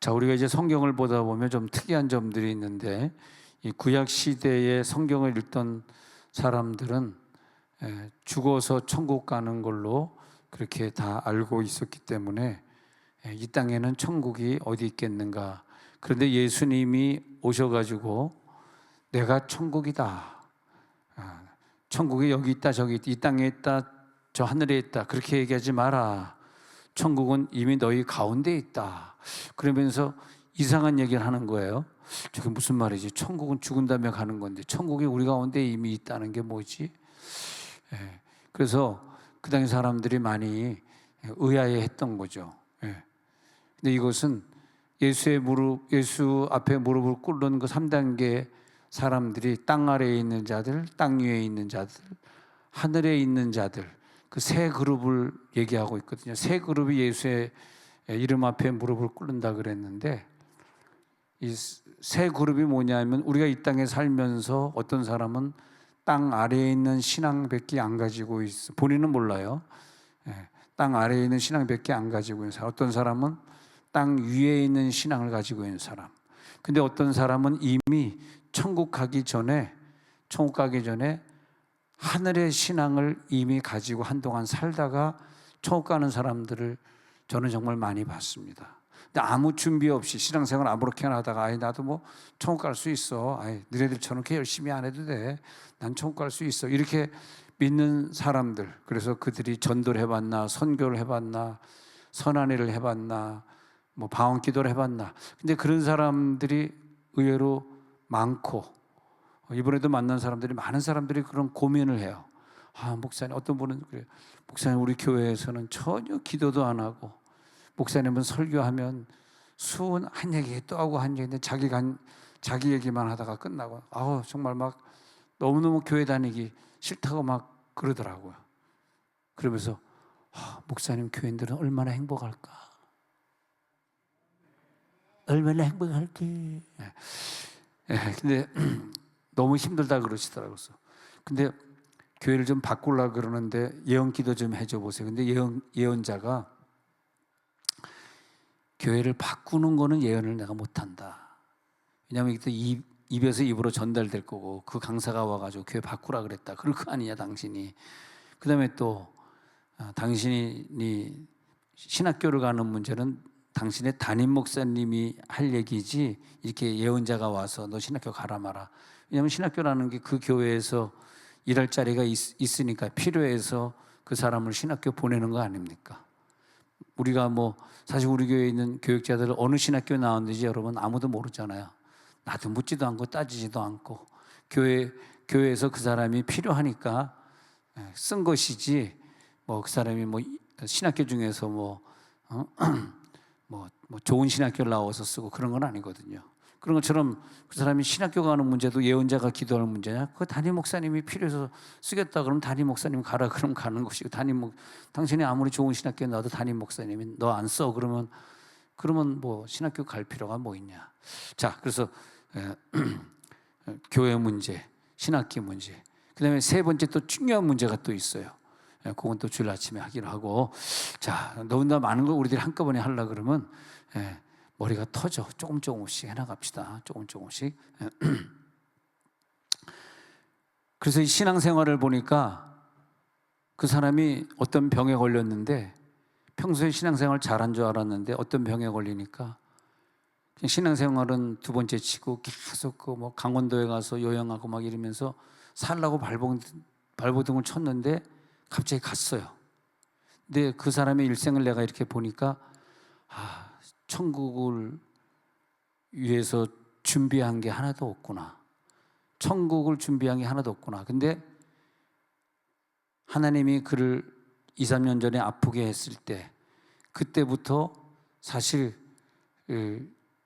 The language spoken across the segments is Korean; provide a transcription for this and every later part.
자, 우리가 이제 성경을 보다 보면 좀 특이한 점들이 있는데, 이 구약 시대에 성경을 읽던 사람들은 죽어서 천국 가는 걸로 그렇게 다 알고 있었기 때문에 이 땅에는 천국이 어디 있겠는가. 그런데 예수님이 오셔가지고 내가 천국이다, 천국이 여기 있다, 저기 있다, 이 땅에 있다, 저 하늘에 있다, 그렇게 얘기하지 마라. 천국은 이미 너희 가운데 있다. 그러면서 이상한 얘기를 하는 거예요. 저게 무슨 말이지? 천국은 죽은 다음에 가는 건데 천국이 우리 가운데 이미 있다는 게 뭐지? 그래서 그 당시 사람들이 많이 의아해했던 거죠. 근데 이것은 예수 앞에 무릎을 꿇는 그 3단계 사람들이 땅 아래에 있는 자들, 땅 위에 있는 자들, 하늘에 있는 자들, 그 세 그룹을 얘기하고 있거든요. 세 그룹이 예수의 이름 앞에 무릎을 꿇는다 그랬는데, 이 세 그룹이 뭐냐면 우리가 이 땅에 살면서 어떤 사람은 땅 아래에 있는 신앙밖에 안 가지고 있어. 본인은 몰라요. 땅 아래에 있는 신앙밖에 안 가지고 있는 사람. 어떤 사람은 땅 위에 있는 신앙을 가지고 있는 사람. 근데 어떤 사람은 이미 천국 가기 전에 하늘의 신앙을 이미 가지고 한동안 살다가 천국 가는 사람들을 저는 정말 많이 봤습니다. 근데 아무 준비 없이 신앙생활 아무렇게나 하다가 나도 뭐 천국 갈 수 있어. 너네들처럼 그렇게 열심히 안 해도 돼. 난 천국 갈 수 있어. 이렇게 믿는 사람들. 그래서 그들이 전도를 해봤나, 선교를 해봤나, 선한 일을 해봤나, 뭐 방언기도를 해봤나. 근데 그런 사람들이 의외로 많고, 이번에도 만난 사람들이, 많은 사람들이 그런 고민을 해요. 목사님, 어떤 분은 그래요. 목사님, 우리 교회에서는 전혀 기도도 안 하고, 목사님은 설교하면 수은 한 얘기 또 하고 한 얘기인데 자기 얘기만 하다가 끝나고, 정말 막 너무너무 교회 다니기 싫다고 막 그러더라고요. 그러면서 목사님, 교인들은 얼마나 행복할까? 얼마나 행복할게. 근데 너무 힘들다 그러시더라고요. 근데 교회를 좀 바꾸려고 그러는데 예언 기도 좀 해줘 보세요. 근데 예언자가 교회를 바꾸는 거는 예언을 내가 못한다. 왜냐하면 이때 입에서 입으로 전달될 거고, 그 강사가 와가지고 교회 바꾸라 그랬다. 그럴 거 아니냐 당신이. 그 다음에 또 당신이 신학교를 가는 문제는 당신의 담임 목사님이 할 얘기지, 이렇게 예언자가 와서 너 신학교 가라 마라. 왜냐하면 신학교라는 게 그 교회에서 일할 자리가 있으니까 필요해서 그 사람을 신학교 보내는 거 아닙니까? 우리가 사실 우리 교회에 있는 교육자들 어느 신학교 나왔는지 여러분 아무도 모르잖아요. 나도 묻지도 않고 따지지도 않고, 교회에서 그 사람이 필요하니까 쓴 것이지, 그 사람이 신학교 중에서 좋은 신학교를 나와서 쓰고 그런 건 아니거든요. 그런 것처럼 그 사람이 신학교 가는 문제도 예언자가 기도하는 문제냐? 그 담임 목사님이 필요해서 쓰겠다 그러면 담임 목사님 가라 그러면 가는 것이고, 당신이 아무리 좋은 신학교에 나와도 담임 목사님이 너 안 써 그러면 신학교 갈 필요가 뭐 있냐? 자, 그래서 교회 문제, 신학기 문제, 그다음에 세 번째 또 중요한 문제가 또 있어요. 그건 또 주일 아침에 하기로 하고, 자, 너무나 많은 걸 우리들이 한꺼번에 하려고 그러면 머리가 터져. 조금씩 해나갑시다. 조금씩. 그래서 이 신앙생활을 보니까 그 사람이 어떤 병에 걸렸는데, 평소에 신앙생활 잘한 줄 알았는데 어떤 병에 걸리니까 신앙생활은 두 번째 치고 계속 강원도에 가서 요양하고 막 이러면서 살라고 발버둥을 쳤는데 갑자기 갔어요. 근데 그 사람의 일생을 내가 이렇게 보니까 천국을 위해서 준비한 게 하나도 없구나. 천국을 준비한 게 하나도 없구나. 근데 하나님이 그를 2, 3년 전에 아프게 했을 때, 그때부터 사실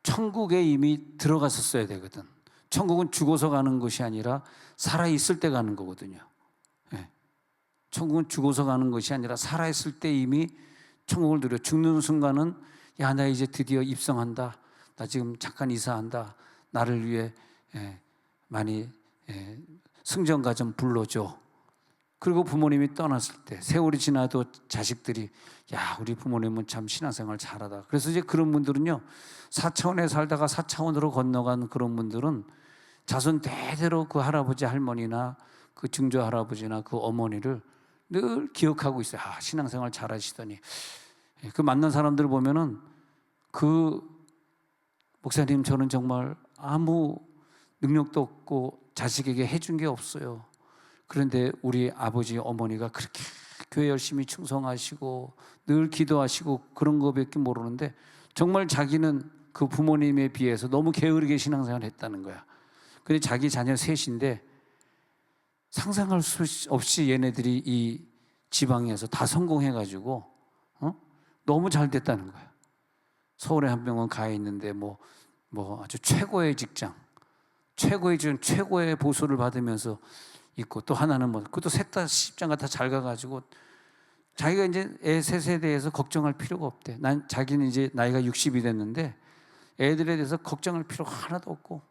천국에 이미 들어갔었어야 되거든. 천국은 죽어서 가는 것이 아니라 살아있을 때 가는 거거든요. 천국은 죽어서 가는 것이 아니라 살아있을 때 이미 천국을 누려. 죽는 순간은 나 이제 드디어 입성한다. 나 지금 잠깐 이사한다. 나를 위해 많이 승전가 좀 불러줘. 그리고 부모님이 떠났을 때 세월이 지나도 자식들이 야, 우리 부모님은 참 신앙생활 잘하다. 그래서 이제 그런 분들은요, 4차원에 살다가 4차원으로 건너간 그런 분들은 자손 대대로 그 할아버지 할머니나 그 증조 할아버지나 그 어머니를 늘 기억하고 있어요. 아, 신앙생활 잘하시더니. 그 만난 사람들 보면은 그 목사님, 저는 정말 아무 능력도 없고 자식에게 해준 게 없어요. 그런데 우리 아버지 어머니가 그렇게 교회 열심히 충성하시고 늘 기도하시고 그런 거밖에 모르는데 정말 자기는 그 부모님에 비해서 너무 게으르게 신앙생활을 했다는 거야. 근데 자기 자녀 셋인데 상상할 수 없이 얘네들이 이 지방에서 다 성공해가지고 너무 잘 됐다는 거야. 서울에 한 명은 가 있는데 뭐 아주 최고의 직장, 최고의 보수를 받으면서 있고, 또 하나는 그것도 셋 다 시집장가 다 잘 가가지고 자기가 이제 애 셋에 대해서 걱정할 필요가 없대. 자기는 이제 나이가 60이 됐는데 애들에 대해서 걱정할 필요가 하나도 없고,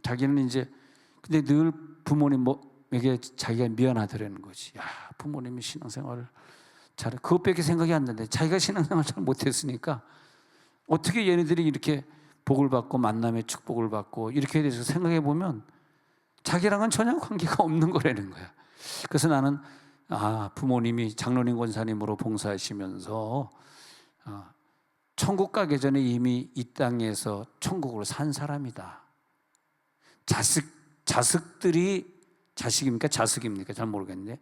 자기는 이제 근데 늘 부모님에게 자기가 미안하더라는 거지. 야, 부모님이 신앙생활을 잘해. 그것밖에 생각이 안 나는데 자기가 신앙생활 잘 못했으니까 어떻게 얘네들이 이렇게 복을 받고 만남의 축복을 받고 이렇게 대해서 생각해 보면 자기랑은 전혀 관계가 없는 거라는 거야. 그래서 나는 부모님이 장로님 권사님으로 봉사하시면서 천국 가기 전에 이미 이 땅에서 천국으로 산 사람이다. 자식들이 자식입니까? 자식입니까? 잘 모르겠는데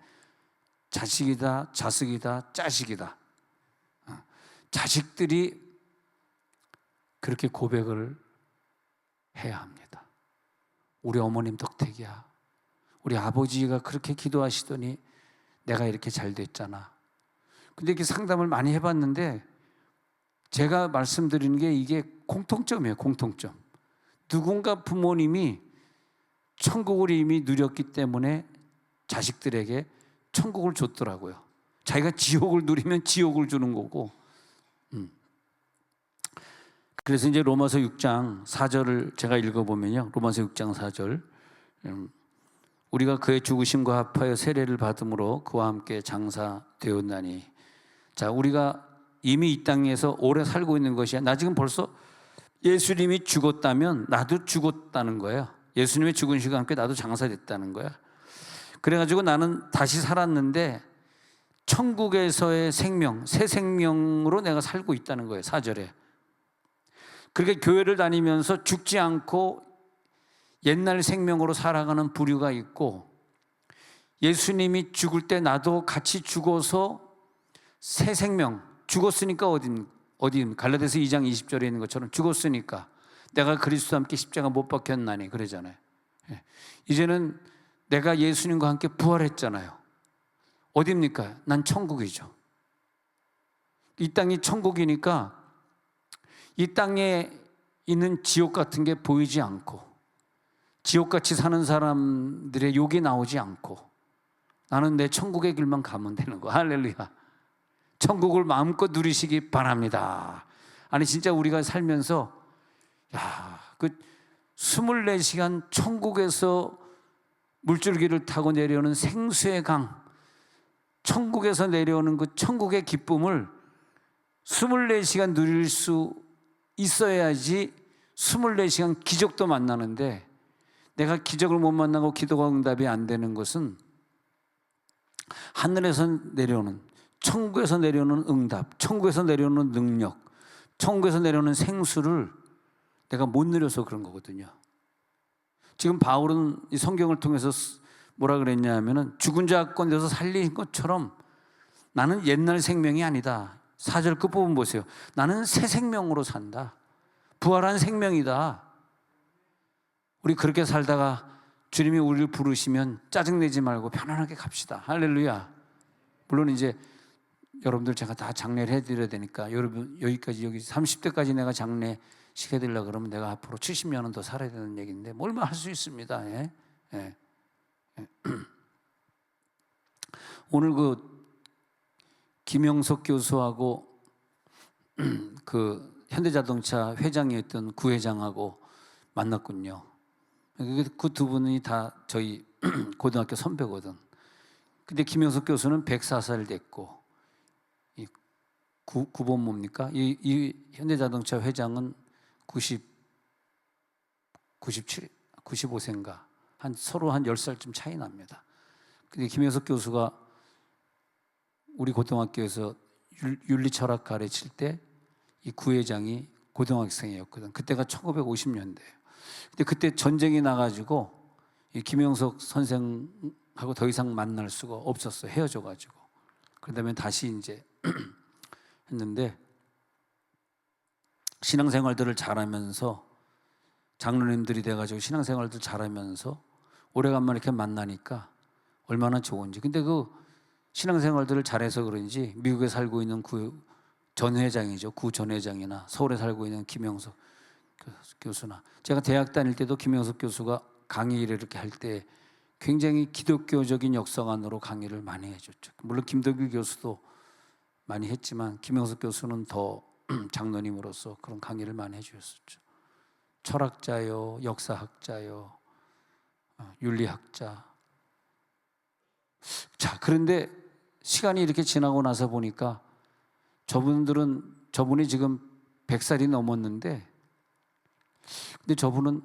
자식이다, 자식이다, 짜식이다. 자식들이 그렇게 고백을 해야 합니다. 우리 어머님 덕택이야. 우리 아버지가 그렇게 기도하시더니 내가 이렇게 잘 됐잖아. 근데 이렇게 상담을 많이 해봤는데 제가 말씀드리는 게 이게 공통점이에요. 공통점. 누군가 부모님이 천국을 이미 누렸기 때문에 자식들에게 천국을 줬더라고요. 자기가 지옥을 누리면 지옥을 주는 거고. 그래서 이제 로마서 6장 4절을 제가 읽어보면요. 로마서 6장 4절. 우리가 그의 죽으심과 합하여 세례를 받음으로 그와 함께 장사되었나니. 자, 우리가 이미 이 땅에서 오래 살고 있는 것이야. 나 지금 벌써 예수님이 죽었다면 나도 죽었다는 거예요. 예수님의 죽은 시간과 함께 나도 장사됐다는 거야. 그래가지고 나는 다시 살았는데 천국에서의 생명, 새 생명으로 내가 살고 있다는 거예요. 4절에. 그렇게 교회를 다니면서 죽지 않고 옛날 생명으로 살아가는 부류가 있고, 예수님이 죽을 때 나도 같이 죽어서 새 생명, 죽었으니까 어디 갈라디아서 2장 20절에 있는 것처럼 죽었으니까 내가 그리스도와 함께 십자가 못 박혔나니 그러잖아요. 이제는 내가 예수님과 함께 부활했잖아요. 어디입니까? 난 천국이죠. 이 땅이 천국이니까 이 땅에 있는 지옥 같은 게 보이지 않고 지옥같이 사는 사람들의 욕이 나오지 않고 나는 내 천국의 길만 가면 되는 거야. 할렐루야. 천국을 마음껏 누리시기 바랍니다. 아니 진짜 우리가 살면서 그 24시간 천국에서 물줄기를 타고 내려오는 생수의 강, 천국에서 내려오는 그 천국의 기쁨을 24시간 누릴 수 있어야지 24시간 기적도 만나는데, 내가 기적을 못 만나고 기도가 응답이 안 되는 것은 하늘에서 내려오는, 천국에서 내려오는 응답, 천국에서 내려오는 능력, 천국에서 내려오는 생수를 내가 못 누려서 그런 거거든요. 지금 바울은 이 성경을 통해서 뭐라 그랬냐 하면은 죽은 자 가운데서 살린 것처럼 나는 옛날 생명이 아니다. 4절 끝부분 보세요. 나는 새 생명으로 산다. 부활한 생명이다. 우리 그렇게 살다가 주님이 우리를 부르시면 짜증내지 말고 편안하게 갑시다. 할렐루야. 물론 이제 여러분들 제가 다 장례를 해드려야 되니까 여러분 여기 30대까지 내가 장례 시켜드리려고 그러면 내가 앞으로 70년은 더 살아야 되는 얘기인데 뭐 얼마 할 수 있습니다. 예? 예. 오늘 그 김영석 교수하고 그 현대자동차 회장이었던 구회장하고 만났군요. 그 두 분이 다 저희 고등학교 선배거든. 근데 김영석 교수는 104살 됐고, 이 구본 뭡니까? 이 현대자동차 회장은 97, 95세인가 서로 한 10살쯤 차이 납니다. 근데 김영석 교수가 우리 고등학교에서 윤리철학 가르칠 때 이 구회장이 고등학생이었거든. 그때가 1950년대예요. 근데 그때 전쟁이 나가지고 이 김영석 선생하고 더 이상 만날 수가 없었어요. 헤어져가지고. 그다음에 다시 이제 했는데, 신앙생활들을 잘하면서 장로님들이 돼가지고 신앙생활들 잘하면서 오래간만에 이렇게 만나니까 얼마나 좋은지. 근데 그 신앙생활들을 잘해서 그런지 미국에 살고 있는 구 전 회장이죠. 구 전 회장이나 서울에 살고 있는 김영석 교수나, 제가 대학 다닐 때도 김영석 교수가 강의를 이렇게 할 때 굉장히 기독교적인 역사관으로 강의를 많이 해줬죠. 물론 김덕규 교수도 많이 했지만 김영석 교수는 더 장로님으로서 그런 강의를 많이 해주셨었죠. 철학자요, 역사학자요, 윤리학자. 자, 그런데 시간이 이렇게 지나고 나서 보니까 저분이 지금 100살이 넘었는데, 근데 저분은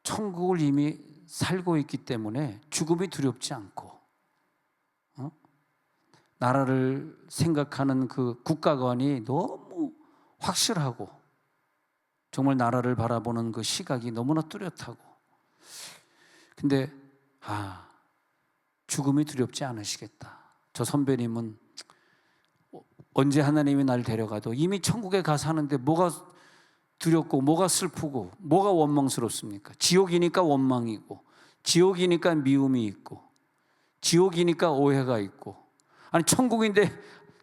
천국을 이미 살고 있기 때문에 죽음이 두렵지 않고, 나라를 생각하는 그 국가관이 너무 확실하고, 정말 나라를 바라보는 그 시각이 너무나 뚜렷하고, 근데 죽음이 두렵지 않으시겠다. 저 선배님은 언제 하나님이 날 데려가도 이미 천국에 가 사는데 뭐가 두렵고 뭐가 슬프고 뭐가 원망스럽습니까? 지옥이니까 원망이고, 지옥이니까 미움이 있고, 지옥이니까 오해가 있고, 아니 천국인데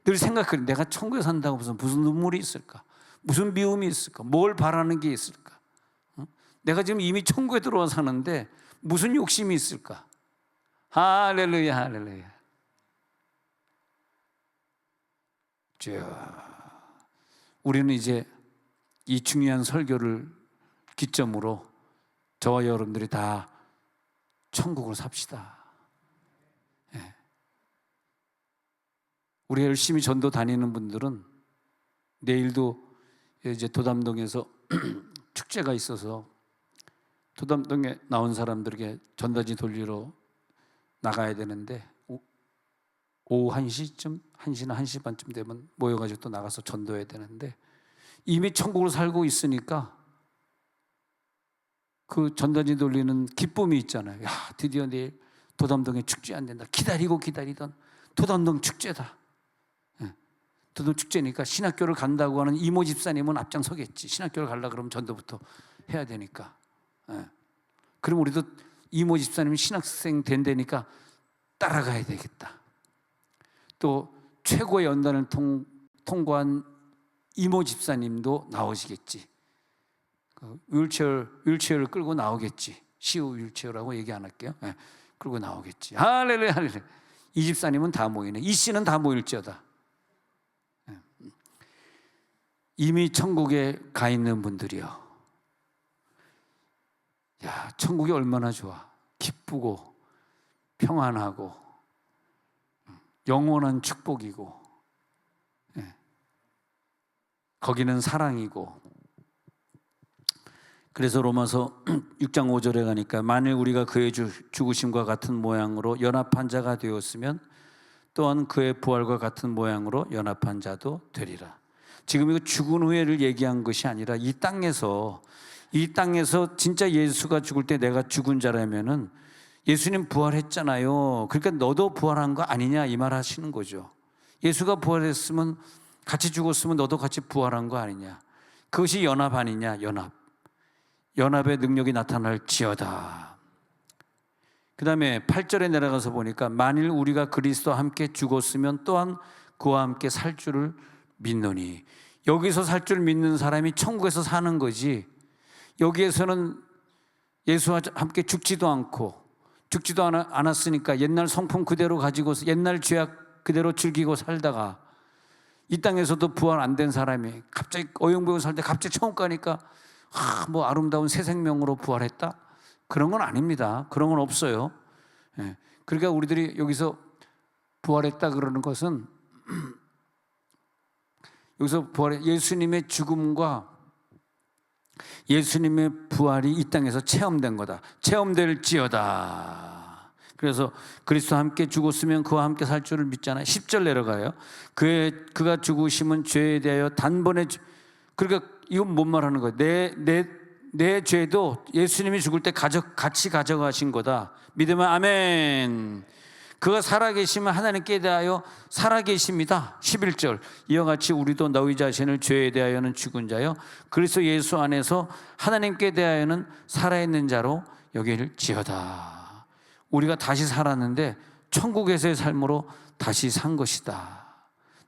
늘 생각해, 내가 천국에 산다고 무슨 눈물이 있을까? 무슨 미움이 있을까? 뭘 바라는 게 있을까? 내가 지금 이미 천국에 들어와 사는데 무슨 욕심이 있을까? 할렐루야, 할렐루야. 우리는 이제 이 중요한 설교를 기점으로 저와 여러분들이 다 천국으로 삽시다. 예. 우리 열심히 전도 다니는 분들은 내일도 이제 도담동에서 축제가 있어서 도담동에 나온 사람들에게 전단지 돌리러 나가야 되는데, 오후 1시쯤, 1시나 1시 반쯤 되면 모여가지고 또 나가서 전도해야 되는데, 이미 천국을 살고 있으니까 그 전단지 돌리는 기쁨이 있잖아요. 야, 드디어 내일 도담동에 축제 안 된다. 기다리던 도담동 축제다. 도담동 축제니까 신학교를 간다고 하는 이모 집사님은 앞장서겠지. 신학교를 가려고 그러면 전도부터 해야 되니까. 그럼 우리도 이모 집사님이 신학생 된다니까 따라가야 되겠다. 또 최고의 연단을 통과한 이모 집사님도 나오시겠지. 윌체어를 끌고 나오겠지. 시우 윌체어라고 얘기 안 할게요. 끌고 나오겠지. 할렐루야, 할렐루야. 이 집사님은 다 모이네. 이 씨는 다 모일지어다. 이미 천국에 가 있는 분들이요. 야, 천국이 얼마나 좋아. 기쁘고 평안하고 영원한 축복이고, 거기는 사랑이고. 그래서 로마서 6장 5절에 가니까 만일 우리가 그의 죽으심과 같은 모양으로 연합한 자가 되었으면 또한 그의 부활과 같은 모양으로 연합한 자도 되리라. 지금 이거 죽은 후에를 얘기한 것이 아니라 이 땅에서 진짜 예수가 죽을 때 내가 죽은 자라면은 예수님 부활했잖아요. 그러니까 너도 부활한 거 아니냐 이 말 하시는 거죠. 예수가 부활했으면, 같이 죽었으면 너도 같이 부활한 거 아니냐. 그것이 연합 아니냐. 연합의 능력이 나타날지어다. 그 다음에 8절에 내려가서 보니까 만일 우리가 그리스도와 함께 죽었으면 또한 그와 함께 살 줄을 믿노니. 여기서 살 줄 믿는 사람이 천국에서 사는 거지, 여기에서는 예수와 함께 죽지도 않았으니까 옛날 성품 그대로 가지고 옛날 죄악 그대로 즐기고 살다가 이 땅에서도 부활 안 된 사람이 갑자기 어영부영 살 때 갑자기 천국 가니까 뭐 아름다운 새 생명으로 부활했다? 그런 건 아닙니다. 그런 건 없어요. 그러니까 우리들이 여기서 부활했다 그러는 것은 여기서 예수님의 죽음과 예수님의 부활이 이 땅에서 체험된 거다. 체험될지어다. 그래서 그리스도와 함께 죽었으면 그와 함께 살 줄을 믿잖아요. 10절 내려가요. 그가 죽으심은 죄에 대하여 단번에 그러니까 이건 뭔 말하는 거예요? 내 죄도 예수님이 죽을 때 같이 가져가신 거다. 믿으면 아멘. 그가 살아계시면 하나님께 대하여 살아계십니다. 11절 이와 같이 우리도 너희 자신을 죄에 대하여는 죽은 자요 그리스도 예수 안에서 하나님께 대하여는 살아있는 자로 여길지어다. 우리가 다시 살았는데 천국에서의 삶으로 다시 산 것이다.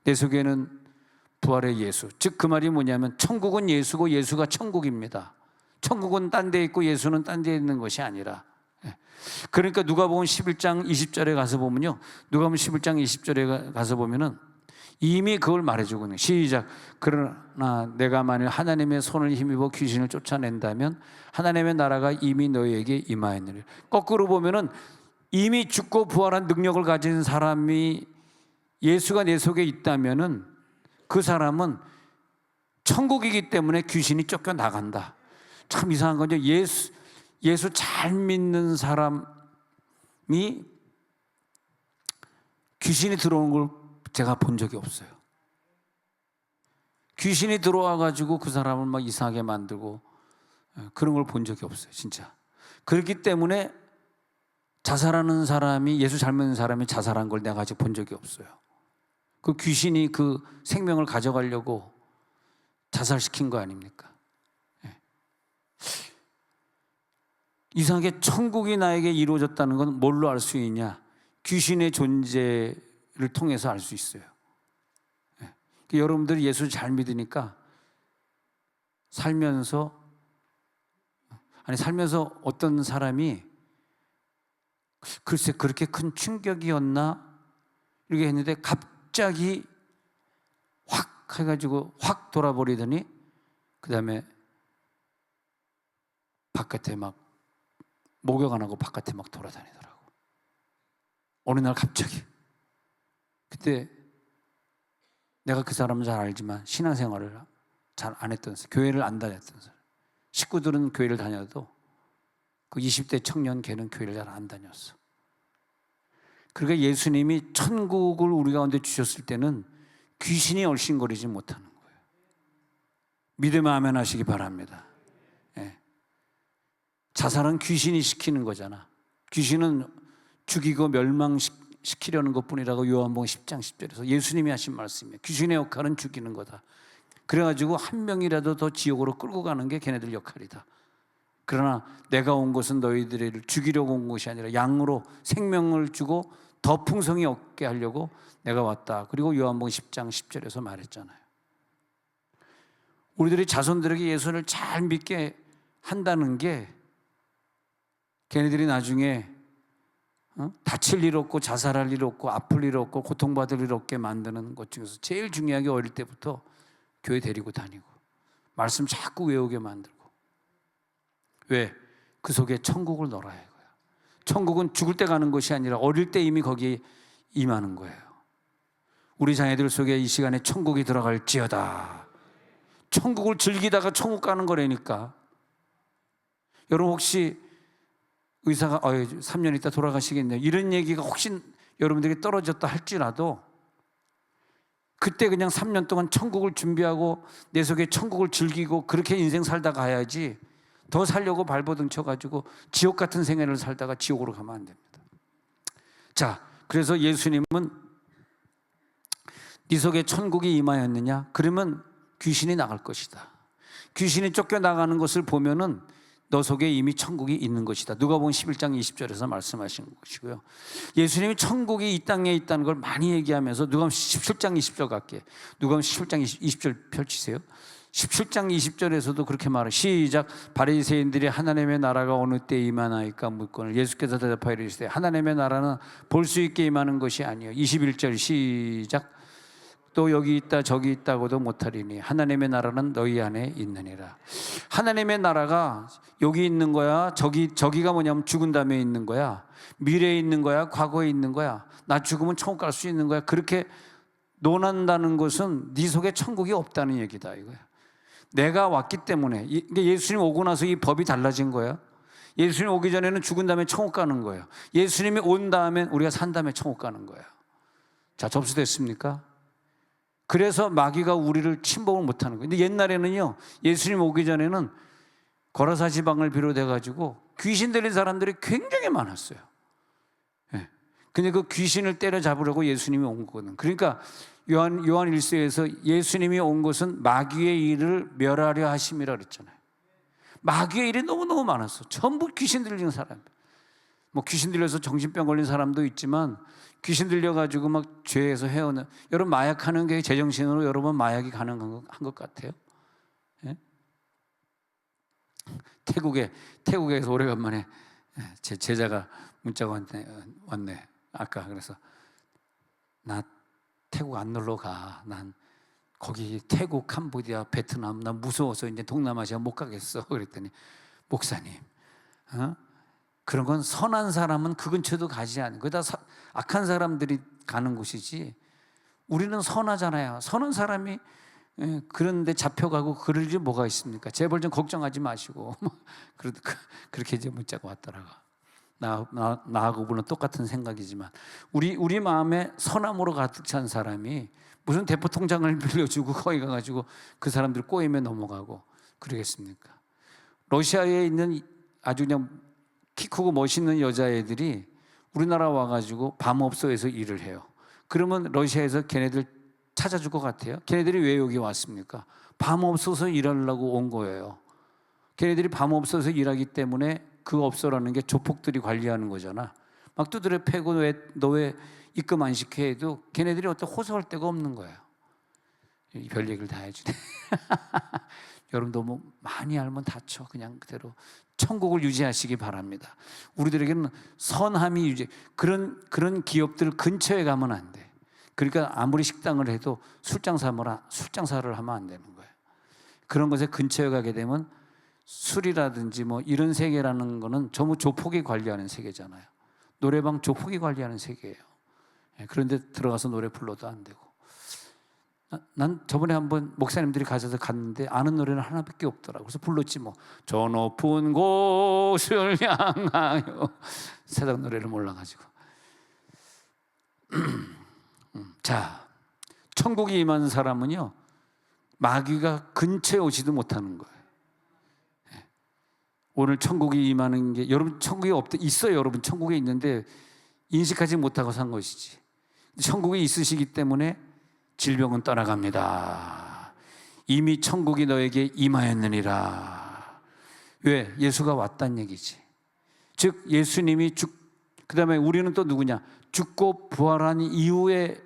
내 속에는 부활의 예수, 즉 그 말이 뭐냐면 천국은 예수고 예수가 천국입니다. 천국은 딴 데 있고 예수는 딴 데 있는 것이 아니라, 그러니까 누가복음 11장 20절에 가서 보면요, 누가복음 11장 20절에 가서 보면은 이미 그걸 말해주고 있는, 시작. 그러나 내가 만일 하나님의 손을 힘입어 귀신을 쫓아낸다면 하나님의 나라가 이미 너희에게 임하였느니라. 거꾸로 보면은 이미 죽고 부활한 능력을 가진 사람이 예수가 내 속에 있다면은 그 사람은 천국이기 때문에 귀신이 쫓겨나간다. 참 이상한 건요, 예수 잘 믿는 사람이 귀신이 들어오는 걸 제가 본 적이 없어요. 귀신이 들어와 가지고 그 사람을 막 이상하게 만들고 그런 걸 본 적이 없어요, 진짜. 그렇기 때문에 자살하는 사람이, 예수 잘 믿는 사람이 자살한 걸 내가 아직 본 적이 없어요. 그 귀신이 그 생명을 가져가려고 자살시킨 거 아닙니까? 이상하게 천국이 나에게 이루어졌다는 건 뭘로 알 수 있냐? 귀신의 존재를 통해서 알 수 있어요. 여러분들이 예수를 잘 믿으니까 살면서 어떤 사람이 글쎄 그렇게 큰 충격이었나 이렇게 했는데 갑자기 확 해가지고 확 돌아버리더니 그 다음에 바깥에 막 목욕 안 하고 바깥에 막 돌아다니더라고. 어느 날 갑자기. 그때 내가 그 사람은 잘 알지만 신앙생활을 잘 안 했던 사람, 교회를 안 다녔던 사람. 식구들은 교회를 다녀도 그 20대 청년 걔는 교회를 잘 안 다녔어. 그러니까 예수님이 천국을 우리 가운데 주셨을 때는 귀신이 얼씬거리지 못하는 거예요. 믿으면 아멘 하시기 바랍니다. 자살은 귀신이 시키는 거잖아. 귀신은 죽이고 멸망시키려는 것뿐이라고 요한복음 10장 10절에서 예수님이 하신 말씀이에요. 귀신의 역할은 죽이는 거다. 그래가지고 한 명이라도 더 지옥으로 끌고 가는 게 걔네들 역할이다. 그러나 내가 온 것은 너희들을 죽이려고 온 것이 아니라 양으로 생명을 주고 더 풍성히 얻게 하려고 내가 왔다. 그리고 요한복음 10장 10절에서 말했잖아요. 우리들이 자손들에게 예수를 잘 믿게 한다는 게 걔네들이 나중에 다칠 일 없고 자살할 일 없고 아플 일 없고 고통받을 일 없게 만드는 것 중에서 제일 중요하게 어릴 때부터 교회 데리고 다니고 말씀 자꾸 외우게 만들고. 왜? 그 속에 천국을 넣어라 이거야. 천국은 죽을 때 가는 것이 아니라 어릴 때 이미 거기에 임하는 거예요. 우리 자녀들 속에 이 시간에 천국이 들어갈지어다. 천국을 즐기다가 천국 가는 거라니까. 여러분 혹시 의사가 3년 있다 돌아가시겠네요, 이런 얘기가 혹시 여러분들에게 떨어졌다 할지라도 그때 그냥 3년 동안 천국을 준비하고 내 속에 천국을 즐기고 그렇게 인생 살다 가야지, 더 살려고 발버둥 쳐가지고 지옥 같은 생애를 살다가 지옥으로 가면 안 됩니다. 자, 그래서 예수님은 네 속에 천국이 임하였느냐? 그러면 귀신이 나갈 것이다. 귀신이 쫓겨나가는 것을 보면은 너 속에 이미 천국이 있는 것이다. 누가복음 11장 20절에서 말씀하신 것이고요. 예수님이 천국이 이 땅에 있다는 걸 많이 얘기하면서 누가복음 17장 20절 갈게요. 누가복음 17장 20절 펼치세요. 17장 20절에서도 그렇게 말해요. 시작. 바리새인들이 하나님의 나라가 어느 때 임하나이까 묻거늘 예수께서 대답하여 이르시되 하나님의 나라는 볼 수 있게 임하는 것이 아니요. 21절 시작. 또 여기 있다 저기 있다고도 못하리니 하나님의 나라는 너희 안에 있느니라. 하나님의 나라가 여기 있는 거야, 저기가 뭐냐면 죽은 다음에 있는 거야, 미래에 있는 거야, 과거에 있는 거야, 나 죽으면 천국 갈 수 있는 거야, 그렇게 논한다는 것은 네 속에 천국이 없다는 얘기다 이거야. 내가 왔기 때문에. 예수님 오고 나서 이 법이 달라진 거야. 예수님 오기 전에는 죽은 다음에 천국 가는 거예요. 예수님이 온 다음에 우리가 산 다음에 천국 가는 거예요. 자, 접수됐습니까? 그래서 마귀가 우리를 침범을 못하는 거예요. 근데 옛날에는요, 예수님 오기 전에는 거라사 지방을 비롯해 가지고 귀신 들린 사람들이 굉장히 많았어요. 근데 그 귀신을 때려잡으려고 예수님이 온 거거든. 그러니까 요한 1서에서 예수님이 온 것은 마귀의 일을 멸하려 하심이라 그랬잖아요. 마귀의 일이 너무너무 많았어. 전부 귀신 들린 사람. 뭐 귀신 들려서 정신병 걸린 사람도 있지만 귀신 들려가지고 막 죄에서 헤어나. 여러분 마약하는 게 제정신으로 여러분 마약이 가능한 것 같아요? 예? 태국에서 오래간만에 제 제자가 문자가 왔네. 아까 그래서 나 태국 안 놀러 가. 난 거기 태국, 캄보디아, 베트남 나 무서워서 이제 동남아시아 못 가겠어. 그랬더니 목사님, 그런 건 선한 사람은 그 근처도 가지 않고 다 악한 사람들이 가는 곳이지. 우리는 선하잖아요. 선한 사람이 그런데 잡혀가고 그럴 일 뭐가 있습니까? 제발 좀 걱정하지 마시고 그렇게 이제 문자가 왔더라고. 나하고 물론 똑같은 생각이지만 우리 마음에 선함으로 가득 찬 사람이 무슨 대포 통장을 빌려주고 거기 가가지고 그 사람들 꼬임에 넘어가고 그러겠습니까? 러시아에 있는 아주 그냥 키 크고 멋있는 여자애들이 우리나라 와가지고 밤업소에서 일을 해요. 그러면 러시아에서 걔네들 찾아줄 것 같아요? 걔네들이 왜 여기 왔습니까? 밤업소에서 일하려고 온 거예요. 걔네들이 밤업소에서 일하기 때문에 그 업소라는 게 조폭들이 관리하는 거잖아. 막 두드려 패고 너 왜 입금 안 시켜 해도 걔네들이 어떤 호소할 데가 없는 거예요. 별 얘기를 다 해주네. 여러분 너무 많이 알면 다쳐. 그냥 그대로 천국을 유지하시기 바랍니다. 우리들에게는 선함이 그런 기업들 근처에 가면 안 돼. 그러니까 아무리 식당을 해도 술장사를 하면 안 되는 거예요. 그런 것에 근처에 가게 되면 술이라든지 뭐 이런 세계라는 거는 전부 조폭이 관리하는 세계잖아요. 노래방 조폭이 관리하는 세계예요. 그런데 들어가서 노래 불러도 안 되고. 난 저번에 한번 목사님들이 가셔서 갔는데 아는 노래는 하나밖에 없더라고. 그래서 불렀지 뭐. 저 높은 곳을 향하여. 세상 노래를 몰라가지고. 자, 천국에 임한 사람은요, 마귀가 근처에 오지도 못하는 거예요. 오늘 천국에 임하는 게, 여러분 천국에 있어요. 여러분 천국에 있는데 인식하지 못하고 산 것이지. 천국에 있으시기 때문에 질병은 떠나갑니다. 이미 천국이 너에게 임하였느니라. 왜? 예수가 왔다는 얘기지. 즉 예수님이 그 다음에 우리는 또 누구냐? 죽고 부활한 이후에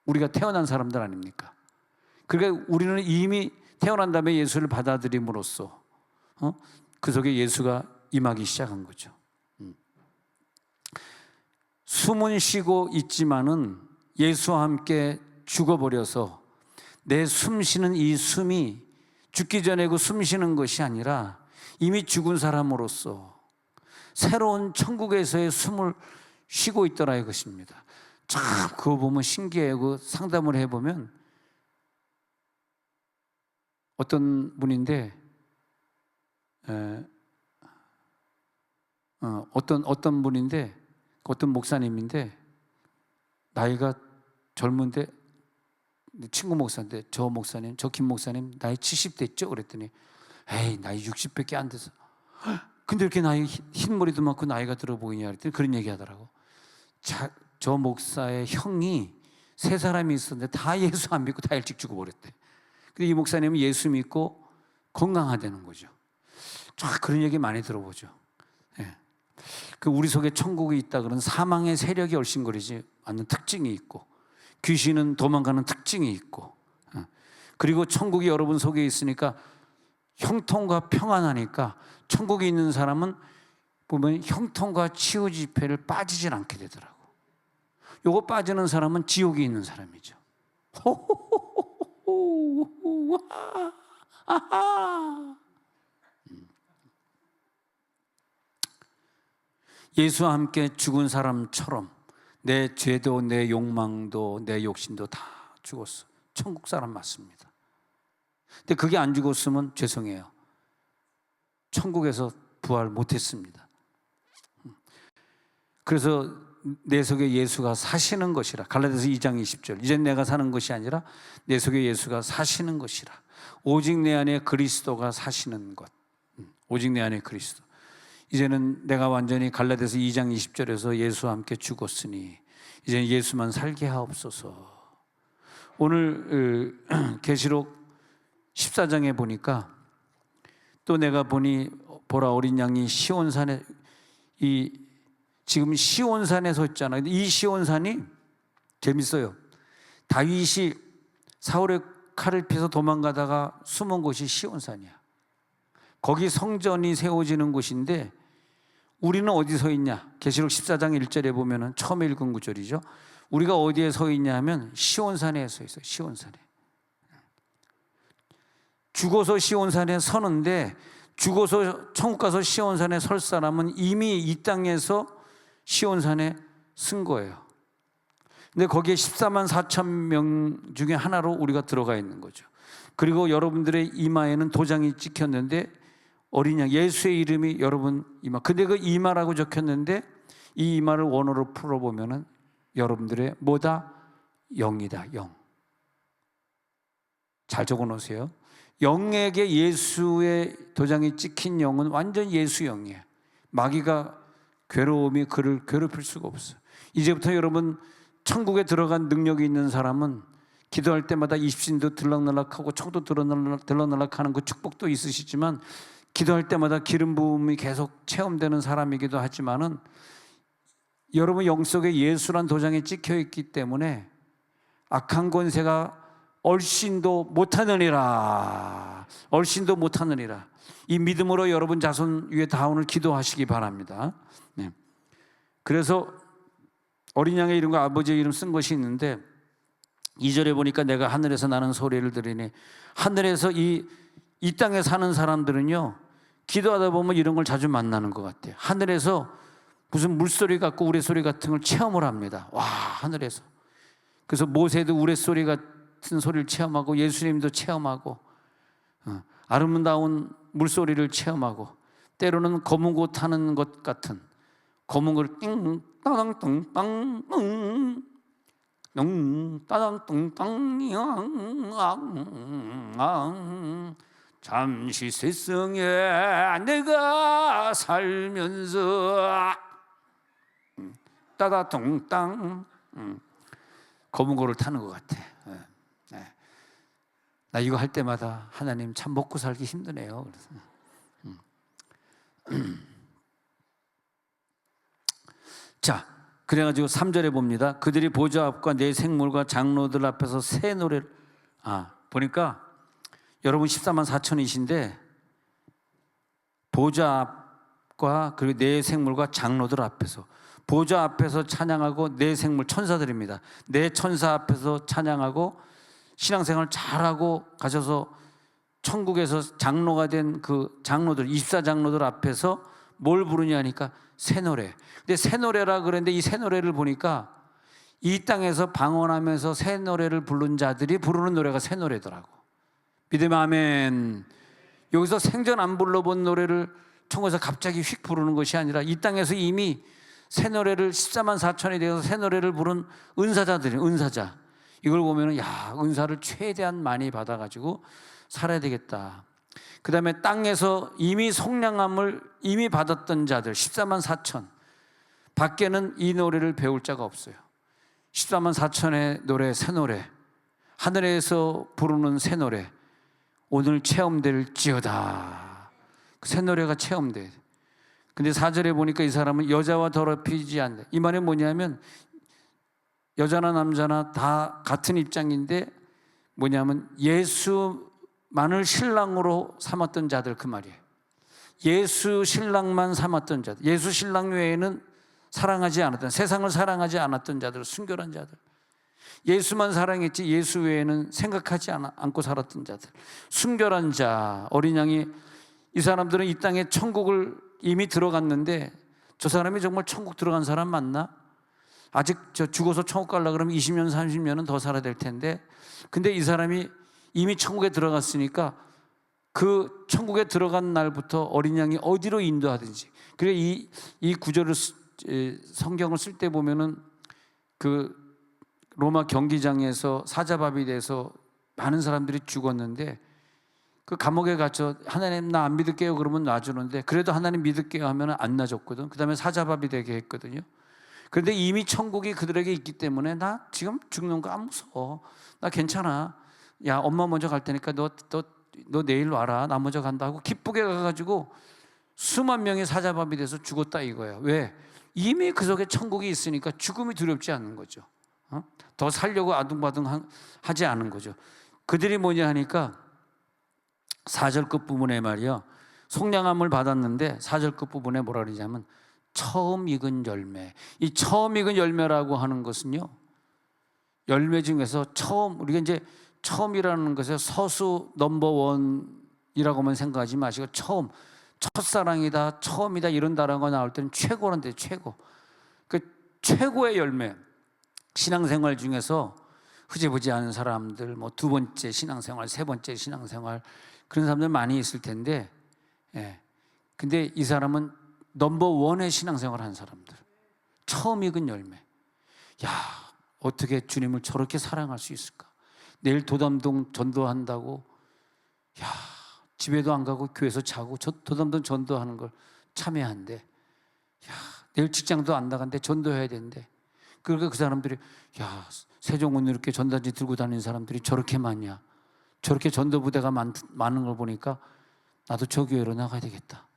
우리가 태어난 사람들 아닙니까? 그러니까 우리는 이미 태어난 다음에 예수를 받아들임으로써 그 속에 예수가 임하기 시작한 거죠. 숨은 쉬고 있지만은 예수와 함께 죽어버려서 내 숨쉬는 이 숨이 죽기 전에 그 숨쉬는 것이 아니라 이미 죽은 사람으로서 새로운 천국에서의 숨을 쉬고 있더라 이것입니다. 참 그거 보면 신기해요. 그 상담을 해보면 어떤 분인데 어떤 목사님인데 나이가 젊은데 친구 목사인데 저 김 목사님 나이 70대죠? 그랬더니 에이 나이 60밖에 안 돼서 근데 이렇게 나이 흰머리도 많고 나이가 들어 보이냐 그랬더니 그런 얘기 하더라고. 저 목사의 형이 3사람이 있었는데 다 예수 안 믿고 다 일찍 죽어버렸대. 근데 이 목사님은 예수 믿고 건강하다는 거죠. 그런 얘기 많이 들어보죠. 예. 그 우리 속에 천국이 있다 그런 사망의 세력이 얼씬거리지 않는 특징이 있고 귀신은 도망가는 특징이 있고 그리고 천국이 여러분 속에 있으니까 형통과 평안하니까 천국에 있는 사람은 보면 형통과 치유 지폐를 빠지질 않게 되더라고. 요거 빠지는 사람은 지옥에 있는 사람이죠. 호호호호호 아하. 예수와 함께 죽은 사람처럼 내 죄도 내 욕망도 내 욕심도 다 죽었어. 천국 사람 맞습니다. 근데 그게 안 죽었으면 죄송해요. 천국에서 부활 못했습니다. 그래서 내 속에 예수가 사시는 것이라. 갈라디아서 2장 20절. 이젠 내가 사는 것이 아니라 내 속에 예수가 사시는 것이라. 오직 내 안에 그리스도가 사시는 것. 오직 내 안에 그리스도. 이제는 내가 완전히 갈라디아서 2장 20절에서 예수와 함께 죽었으니 이제 예수만 살게 하옵소서. 오늘 계시록 14장에 보니까 또 내가 보니 보라 어린 양이 시온산에 지금 시온산에 서 있잖아요. 이 시온산이 재밌어요. 다윗이 사울의 칼을 피해서 도망가다가 숨은 곳이 시온산이야. 거기 성전이 세워지는 곳인데 우리는 어디 서 있냐? 계시록 14장 1절에 보면은 처음 읽은 구절이죠. 우리가 어디에 서 있냐 하면 시온산에 서 있어요. 시온산에. 죽어서 시온산에 서는데 죽어서 천국 가서 시온산에 설 사람은 이미 이 땅에서 시온산에 쓴 거예요. 근데 거기에 14만 4천 명 중에 하나로 우리가 들어가 있는 거죠. 그리고 여러분들의 이마에는 도장이 찍혔는데 어린 양 예수의 이름이 여러분 이마. 근데 그 이마라고 적혔는데 이 이마를 원어로 풀어보면은 여러분들의 뭐다? 영이다. 영. 잘 적어놓으세요. 영에게 예수의 도장이 찍힌 영은 완전 예수 영이에요. 마귀가 괴로움이 그를 괴롭힐 수가 없어요. 이제부터 여러분 천국에 들어간 능력이 있는 사람은 기도할 때마다 입신도 들락날락하고 청도 들락날락하는 그 축복도 있으시지만 기도할 때마다 기름 부음이 계속 체험되는 사람이기도 하지만은 여러분 영 속에 예수란 도장이 찍혀 있기 때문에 악한 권세가 얼씬도 못하느니라. 얼씬도 못하느니라. 이 믿음으로 여러분 자손 위에 다 오늘 기도하시기 바랍니다. 네. 그래서 어린 양의 이름과 아버지의 이름 쓴 것이 있는데 2절에 보니까 내가 하늘에서 나는 소리를 들으니 하늘에서 이 땅에 사는 사람들은요 기도하다 보면 이런 걸 자주 만나는 것 같아요. 하늘에서 무슨 물소리 같고 우레소리 같은 걸 체험을 합니다. 와, 하늘에서. 그래서 모세도 우레소리 같은 소리를 체험하고 예수님도 체험하고 아름다운 물소리를 체험하고 때로는 검은 고 타는 것 같은 검은 걸 띵 따당뚱땅 따당뚱땅 잠시 세상에 내가 살면서 따다뚱땅 검은 고를 타는 것 같아. 나 이거 할 때마다 하나님 참 먹고 살기 힘드네요. 그래서 자, 그래가지고 3절에 봅니다. 그들이 보좌 앞과 내 생물과 장로들 앞에서 새 노래를 보니까 여러분 14만 4천이신데 보좌 앞과 그리고 내 생물과 장로들 앞에서 보좌 앞에서 찬양하고 내 생물 천사들입니다. 내 천사 앞에서 찬양하고 신앙생활 잘하고 가셔서 천국에서 장로가 된 그 장로들 24장로들 앞에서 뭘 부르냐 하니까 새 노래. 근데 새 노래라 그랬는데 이 새 노래를 보니까 이 땅에서 방언하면서 새 노래를 부른 자들이 부르는 노래가 새 노래더라고. 믿으면 아멘. 여기서 생전 안 불러본 노래를 천국에서 갑자기 휙 부르는 것이 아니라 이 땅에서 이미 새 노래를 14만 4천이 되어서 새 노래를 부른 은사자들이 은사자. 이걸 보면은 야, 은사를 최대한 많이 받아가지고 살아야 되겠다. 그 다음에 땅에서 이미 속량함을 이미 받았던 자들 14만 4천 밖에는 이 노래를 배울 자가 없어요. 14만 4천의 노래, 새 노래, 하늘에서 부르는 새 노래 오늘 체험될지어다. 그 새 노래가 체험돼. 근데 4절에 보니까 이 사람은 여자와 더럽히지 않는다. 이 말이 뭐냐면 여자나 남자나 다 같은 입장인데 뭐냐면 예수만을 신랑으로 삼았던 자들 그 말이에요. 예수 신랑만 삼았던 자들, 예수 신랑 외에는 사랑하지 않았던, 세상을 사랑하지 않았던 자들, 순결한 자들. 예수만 사랑했지 예수 외에는 생각하지 않고 살았던 자들, 순결한 자, 어린 양이, 이 사람들은 이 땅에 천국을 이미 들어갔는데 저 사람이 정말 천국 들어간 사람 맞나? 아직 저 죽어서 천국 가려고 그러면 20년 30년은 더 살아야 될 텐데, 근데 이 사람이 이미 천국에 들어갔으니까 그 천국에 들어간 날부터 어린 양이 어디로 인도하든지. 그래 이 구절을 성경을 쓸 때 보면은 그 로마 경기장에서 사자밥이 돼서 많은 사람들이 죽었는데 그 감옥에 갇혀 하나님 나 안 믿을게요 그러면 놔주는데, 그래도 하나님 믿을게요 하면 안 놔줬거든. 그 다음에 사자밥이 되게 했거든요. 그런데 이미 천국이 그들에게 있기 때문에 나 지금 죽는 거 안 무서워, 나 괜찮아, 야 엄마 먼저 갈 테니까 너 내일 와라, 나 먼저 간다 하고 기쁘게 가가지고 수만 명이 사자밥이 돼서 죽었다 이거예요. 왜? 이미 그 속에 천국이 있으니까 죽음이 두렵지 않는 거죠. 더 살려고 아둥바둥 하지 않은 거죠. 그들이 뭐냐 하니까 4절 끝부분에 말이요, 속량함을 받았는데 4절 끝부분에 뭐라 그러냐면 처음 익은 열매. 이 처음 익은 열매라고 하는 것은요, 열매 중에서 처음, 우리가 이제 처음이라는 것에 서수 넘버원이라고만 생각하지 마시고 처음, 첫사랑이다, 처음이다 이런 단어가 나올 때는 최고란데, 최고. 그 최고의 열매. 신앙생활 중에서 흐지부지 않은 사람들, 뭐 두 번째 신앙생활, 세 번째 신앙생활, 그런 사람들 많이 있을 텐데, 예. 근데 이 사람은 넘버원의 신앙생활 한 사람들, 처음 익은 열매. 야, 어떻게 주님을 저렇게 사랑할 수 있을까? 내일 도담동 전도한다고, 야, 집에도 안 가고 교회에서 자고 도담동 전도하는 걸 참여한대. 야, 내일 직장도 안 나간대, 전도해야 되는데. 그러니까 그 사람들이, 야, 세종원 이렇게 전단지 들고 다니는 사람들이 저렇게 많냐, 저렇게 전도 부대가 많은 걸 보니까 나도 저 교회로 나가야 되겠다.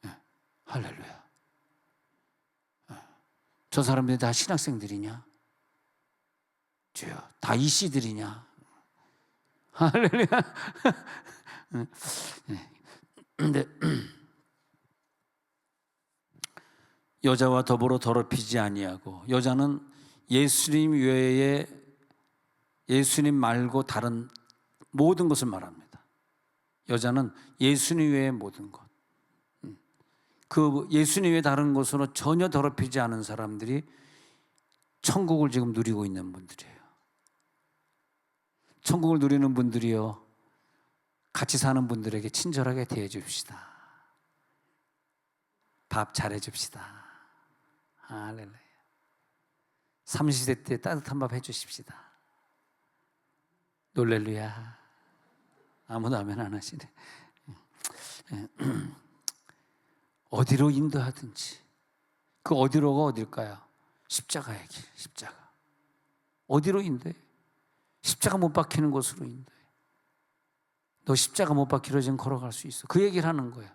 네. 할렐루야. 네. 저 사람들이 다 신학생들이냐? 주여, 다 이씨들이냐? 할렐루야. 근데 여자와 더불어 더럽히지 아니하고, 여자는 예수님 외에, 예수님 말고 다른 모든 것을 말합니다. 여자는 예수님 외의 모든 것, 그 예수님 외에 다른 것으로 전혀 더럽히지 않은 사람들이 천국을 지금 누리고 있는 분들이에요. 천국을 누리는 분들이요, 같이 사는 분들에게 친절하게 대해 줍시다. 밥 잘해 줍시다. 할렐루야. 삼시세 때 따뜻한 밥 해주십시다. 놀렐루야. 아무도 아멘 안 하시네. 어디로 인도하든지, 그 어디로가 어딜까요? 십자가의 길, 십자가. 어디로 인도해? 십자가 못 박히는 곳으로 인도해. 너 십자가 못 박히러 지금 걸어갈 수 있어. 그 얘기를 하는 거야.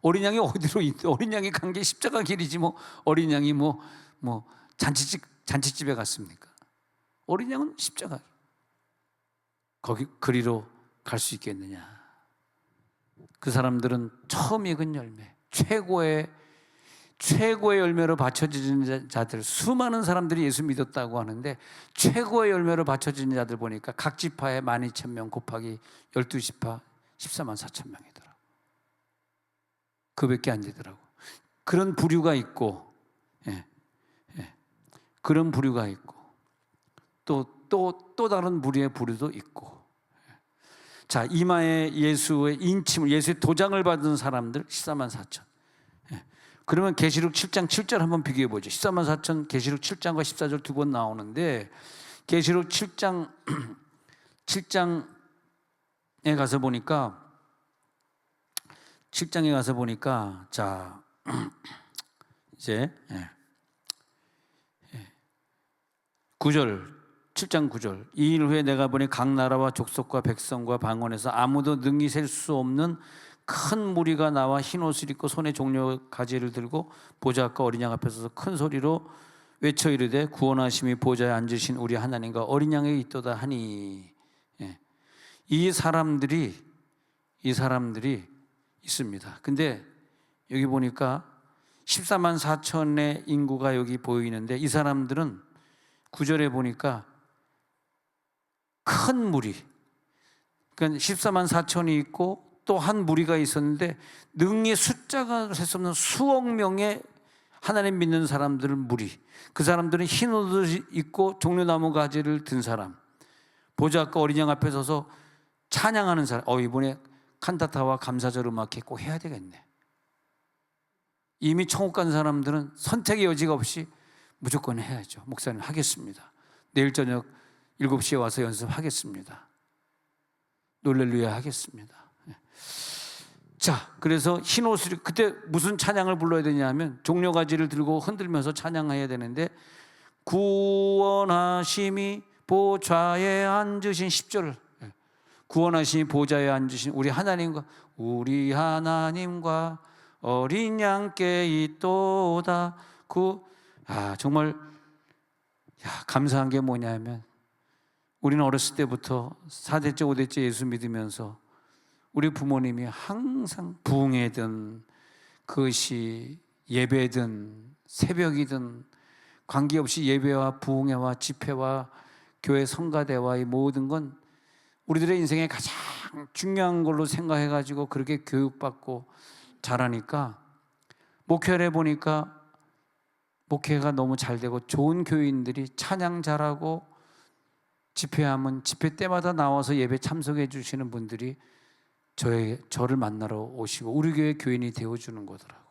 어린 양이 어디로 인도해? 어린 양이 간 게 십자가 길이지 뭐 어린 양이 뭐 잔치집에 갔습니까? 어린 양은 십자가, 거기 그리로 갈 수 있겠느냐? 그 사람들은 처음 익은 열매, 최고의 열매로 받쳐지는 자들, 수많은 사람들이 예수 믿었다고 하는데 최고의 열매로 받쳐지는 자들 보니까 각 지파에 12,000명 곱하기 12지파 14만 4천 명이더라. 그밖에 안 되더라고. 그런 부류가 있고, 그런 부류가 있고, 또 다른 부류의 부류도 있고. 자, 이마에 예수의 인침을, 예수의 도장을 받은 사람들 14만 4천. 그러면 계시록 7장 7절 한번 비교해 보죠. 14만 4천, 계시록 7장과 14절 두 번 나오는데, 계시록 7장에 가서 보니까, 7장에 가서 보니까, 자, 이제 9절, 7장 9절. 이 일 후에 내가 보니 각 나라와 족속과 백성과 방언에서 아무도 능히 셀 수 없는 큰 무리가 나와 흰 옷을 입고 손에 종려 가지를 들고 보좌 앞과 어린 양 앞에 서서 큰 소리로 외쳐 이르되 구원하심이 보좌에 앉으신 우리 하나님과 어린 양에게 있도다 하니. 이 사람들이 있습니다. 근데 여기 보니까 14만 4천의 인구가 여기 보이는데, 이 사람들은 9절에 보니까 큰 무리, 그러니까 14만 4천이 있고 또 한 무리가 있었는데 능히 숫자가 셀 수 없는 수억 명의 하나님 믿는 사람들을 무리. 그 사람들은 흰 옷을 입고 종려나무 가지를 든 사람, 보좌 앞과 어린 양 앞에 서서 찬양하는 사람. 이번에 칸타타와 감사절 음악회 꼭 해야 되겠네. 이미 천국 간 사람들은 선택의 여지가 없이 무조건 해야죠. 목사님 하겠습니다. 내일 저녁 7시에 와서 연습하겠습니다. 놀렐루야 하겠습니다. 자, 그래서 흰 옷을, 그때 무슨 찬양을 불러야 되냐면 종려가지를 들고 흔들면서 찬양해야 되는데, 구원하심이 보좌에 앉으신 10절, 구원하심이 보좌에 앉으신 우리 하나님과 어린 양께 있도다. 정말 감사한 게 뭐냐면, 우리는 어렸을 때부터 4대째 5대째 예수 믿으면서 우리 부모님이 항상 부흥회든 그것이 예배든 새벽이든 관계없이 예배와 부흥회와 집회와 교회 성가대와 이 모든 건 우리들의 인생에 가장 중요한 걸로 생각해가지고 그렇게 교육받고 자라니까, 목회를 해보니까 목회가 너무 잘 되고 좋은 교인들이 찬양 잘하고 집회하면 집회 때마다 나와서 예배 참석해 주시는 분들이 저를 만나러 오시고 우리 교회 교인이 되어주는 거더라고.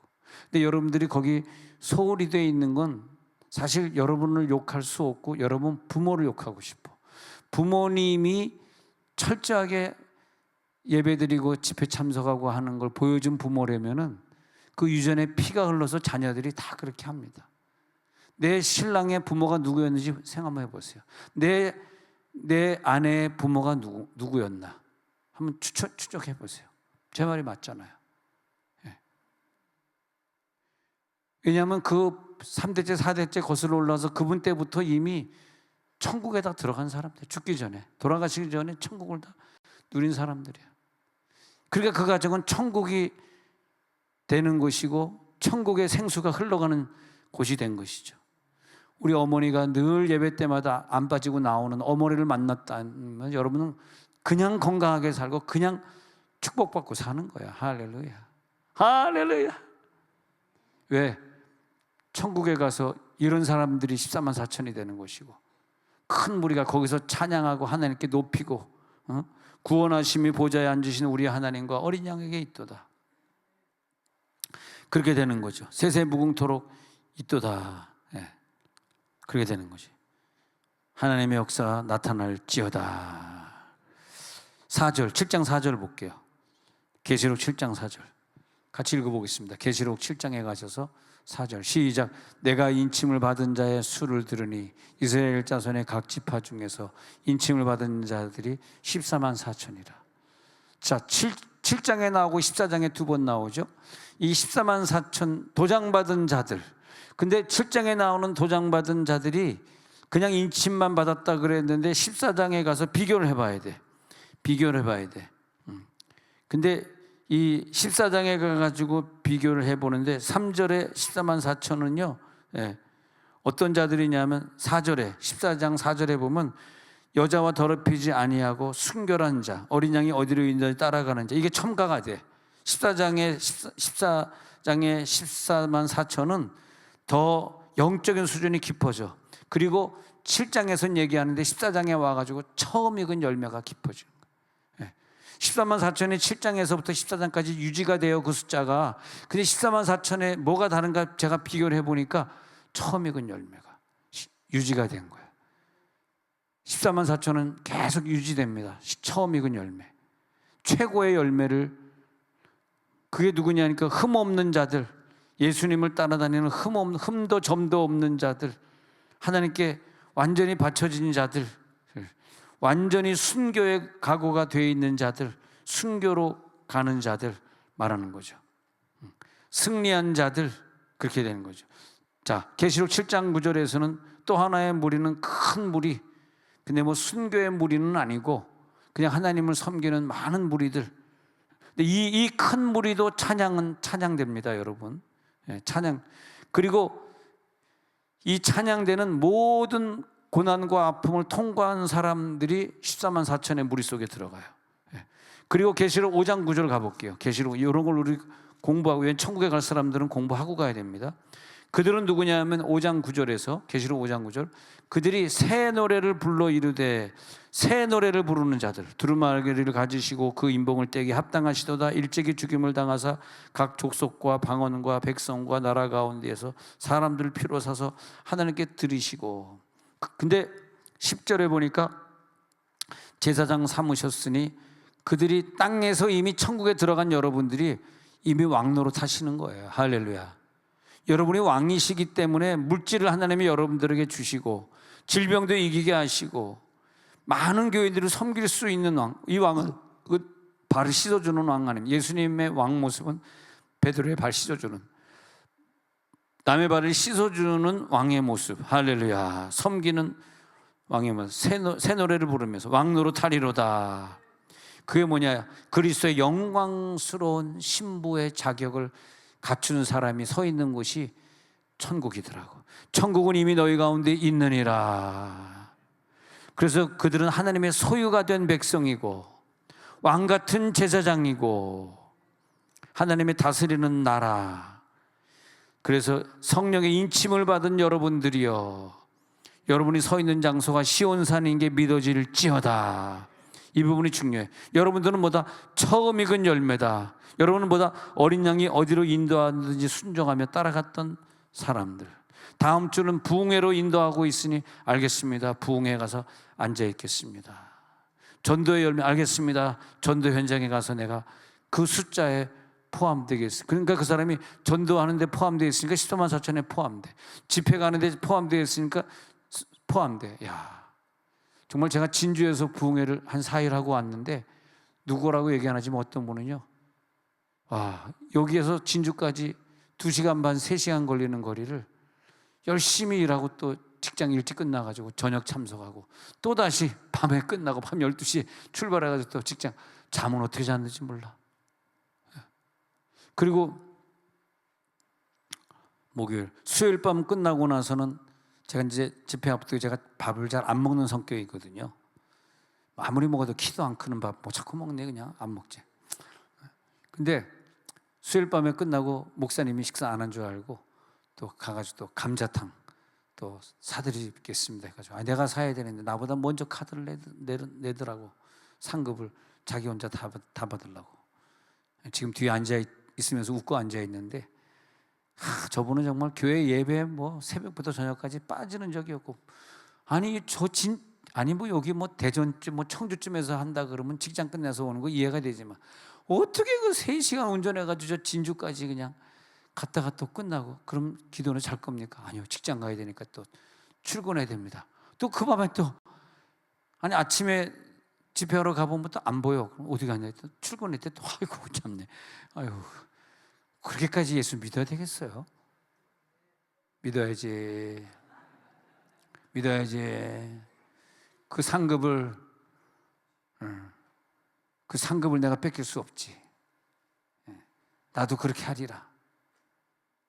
근데 여러분들이 거기 소홀히 되어 있는 건 사실 여러분을 욕할 수 없고, 여러분 부모를 욕하고 싶어. 부모님이 철저하게 예배드리고 집회 참석하고 하는 걸 보여준 부모라면은 그 유전에 피가 흘러서 자녀들이 다 그렇게 합니다. 내 신랑의 부모가 누구였는지 생각 한번 해보세요. 내 아내의 부모가 누구였나? 한번 추적해 보세요. 제 말이 맞잖아요. 왜냐하면 그 3대째 4대째 거슬러 올라서 그분 때부터 이미 천국에 다 들어간 사람들, 죽기 전에, 돌아가시기 전에 천국을 다 누린 사람들이야. 그러니까 그 가정은 천국이 되는 곳이고 천국의 생수가 흘러가는 곳이 된 것이죠. 우리 어머니가 늘 예배 때마다 안 빠지고 나오는 어머니를 만났다면 여러분은 그냥 건강하게 살고 그냥 축복받고 사는 거야. 할렐루야. 할렐루야. 왜? 천국에 가서 이런 사람들이 14만 4천이 되는 것이고, 큰 무리가 거기서 찬양하고 하나님께 높이고, 구원하심이 보좌에 앉으신 우리 하나님과 어린 양에게 있도다. 그렇게 되는 거죠. 세세 무궁토록 있도다. 그렇게 되는 거지. 하나님의 역사가 나타날지어다. 4절, 7장 4절 볼게요. 계시록 7장 4절 같이 읽어보겠습니다. 계시록 7장에 가셔서 4절 시작. 내가 인침을 받은 자의 수를 들으니 이스라엘 자손의 각 지파 중에서 인침을 받은 자들이 14만 4천이라. 자, 7장에 나오고 14장에 두 번 나오죠. 이 14만 4천 도장받은 자들. 근데 7장에 나오는 도장받은 자들이 그냥 인침만 받았다 그랬는데 14장에 가서 비교를 해봐야 돼. 비교를 해봐야 돼. 근데 이 14장에 가가지고 비교를 해보는데 3절에 14만 4천은요, 어떤 자들이냐면 4절에, 14장 4절에 보면 여자와 더럽히지 아니하고 순결한 자, 어린 양이 어디로 있는지 따라가는 자, 이게 첨가가 돼. 14장에 14만 4천은 더 영적인 수준이 깊어져. 그리고 7장에서는 얘기하는데 14장에 와가지고 처음 익은 열매가 깊어져. 14만 4천이 7장에서부터 14장까지 유지가 돼요, 그 숫자가. 근데 14만 4천에 뭐가 다른가 제가 비교를 해보니까 처음 익은 열매가 유지가 된 거예요. 14만 4천은 계속 유지됩니다. 처음 익은 열매. 최고의 열매를, 그게 누구냐니까 흠 없는 자들, 예수님을 따라다니는 흠도 점도 없는 자들, 하나님께 완전히 바쳐진 자들, 완전히 순교의 각오가 되어 있는 자들, 순교로 가는 자들 말하는 거죠. 승리한 자들, 그렇게 되는 거죠. 자, 계시록 7장 9절에서는 또 하나의 무리는 큰 무리, 근데 뭐 순교의 무리는 아니고 그냥 하나님을 섬기는 많은 무리들. 근데 이 큰 무리도 찬양됩니다, 여러분. 찬양. 그리고 이 찬양되는 모든 고난과 아픔을 통과한 사람들이 14만 4천의 무리 속에 들어가요. 그리고 계시록 5장 9절 가볼게요. 계시록 이런 걸 우리 공부하고, 왜 천국에 갈 사람들은 공부하고 가야 됩니다. 그들은 누구냐 하면 5장 9절에서, 계시록 5장 9절, 그들이 새 노래를 불러 이르되, 새 노래를 부르는 자들, 두루마리를 가지시고 그 인봉을 떼기 합당하시도다. 일찍이 죽임을 당하사 각 족속과 방언과 백성과 나라 가운데에서 사람들을 피로 사서 하나님께 드리시고. 근데 10절에 보니까 제사장 삼으셨으니 그들이 땅에서 이미 천국에 들어간 여러분들이 이미 왕노릇 하시는 거예요. 할렐루야. 여러분이 왕이시기 때문에 물질을 하나님이 여러분들에게 주시고 질병도 이기게 하시고 많은 교회들을 섬길 수 있는 왕, 이 왕은 그 발을 씻어주는 왕 아닙니까? 예수님의 왕 모습은 베드로의 발 씻어주는, 남의 발을 씻어주는 왕의 모습. 할렐루야. 섬기는 왕의 모습. 새 노래를 부르면서 왕노릇 하리로다. 그게 뭐냐? 그리스도의 영광스러운 신부의 자격을 갖추는 사람이 서 있는 곳이 천국이더라고. 천국은 이미 너희 가운데 있느니라. 그래서 그들은 하나님의 소유가 된 백성이고 왕 같은 제사장이고 하나님의 다스리는 나라. 그래서 성령의 인침을 받은 여러분들이여, 여러분이 서 있는 장소가 시온산인 게 믿어질지어다. 이 부분이 중요해. 여러분들은 뭐다? 처음 익은 열매다. 여러분은 뭐다? 어린 양이 어디로 인도하든지 순종하며 따라갔던 사람들. 다음 주는 부흥회로 인도하고 있으니 알겠습니다. 부흥회 가서 앉아 있겠습니다. 전도의 열매, 알겠습니다. 전도 현장에 가서 내가 그 숫자에 포함되겠습니다. 그러니까 그 사람이 전도하는데 포함되어 있으니까 14만 4천에 포함돼. 집회 가는데 포함되어 있으니까 포함돼. 야, 정말 제가 진주에서 부흥회를 한 4일 하고 왔는데 누구라고 얘기 안 하지만 어떤 분은요, 여기에서 진주까지 2시간 반, 3시간 걸리는 거리를 열심히 일하고 또 직장 일찍 끝나가지고 저녁 참석하고 또다시 밤에 끝나고 밤 12시에 출발해가지고 또 직장, 잠은 어떻게 잤는지 몰라. 그리고 목요일, 수요일 밤 끝나고 나서는 제가 이제 집회 앞두고 제가 밥을 잘 안 먹는 성격이거든요. 아무리 먹어도 키도 안 크는 밥 뭐 자꾸 먹네. 그냥 안 먹지. 근데 수요일 밤에 끝나고 목사님이 식사 안 한 줄 알고 또 가가지고 또 감자탕 또 사드리겠습니다 해가지고, 내가 사야 되는데 나보다 먼저 카드를 내더라고. 상급을 자기 혼자 다 받으려고. 지금 뒤에 앉아 있으면서 웃고 앉아 있는데, 저분은 정말 교회 예배 뭐 새벽부터 저녁까지 빠지는 적이 없고, 아니 뭐 여기 뭐 대전쯤 뭐 청주쯤에서 한다 그러면 직장 끝내서 오는 거 이해가 되지만 어떻게 그 3시간 운전해가지고 저 진주까지 그냥 갔다가 또 끝나고, 그럼 기도는 잘 겁니까? 아니요, 직장 가야 되니까 또 출근해야 됩니다. 또 그 밤에 또 아침에 집회하러 가보면 또 안 보여. 그럼 어디 갔냐? 또 출근할 때 또 아이고 참네. 아유, 그렇게까지 예수 믿어야 되겠어요? 믿어야지. 그 상급을 내가 뺏길 수 없지. 나도 그렇게 하리라.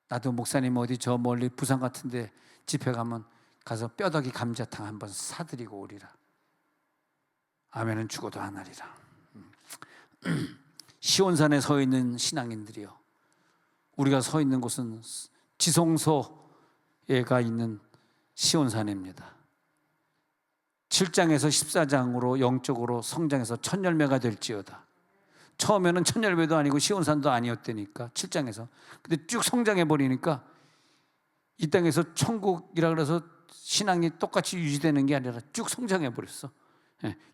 나도 목사님 어디 저 멀리 부산 같은데 집회 가면 가서 뼈다귀 감자탕 한번 사드리고 오리라. 아멘은 죽어도 안 하리라. 시온산에 서 있는 신앙인들이요, 우리가 서 있는 곳은 지성소에가 있는 시온산입니다. 7장에서 14장으로 영적으로 성장해서 천열매가 될지어다. 처음에는 천열매도 아니고 시온산도 아니었다니까 7장에서. 근데 쭉 성장해 버리니까 이 땅에서 천국이라 그래서 신앙이 똑같이 유지되는 게 아니라 쭉 성장해 버렸어.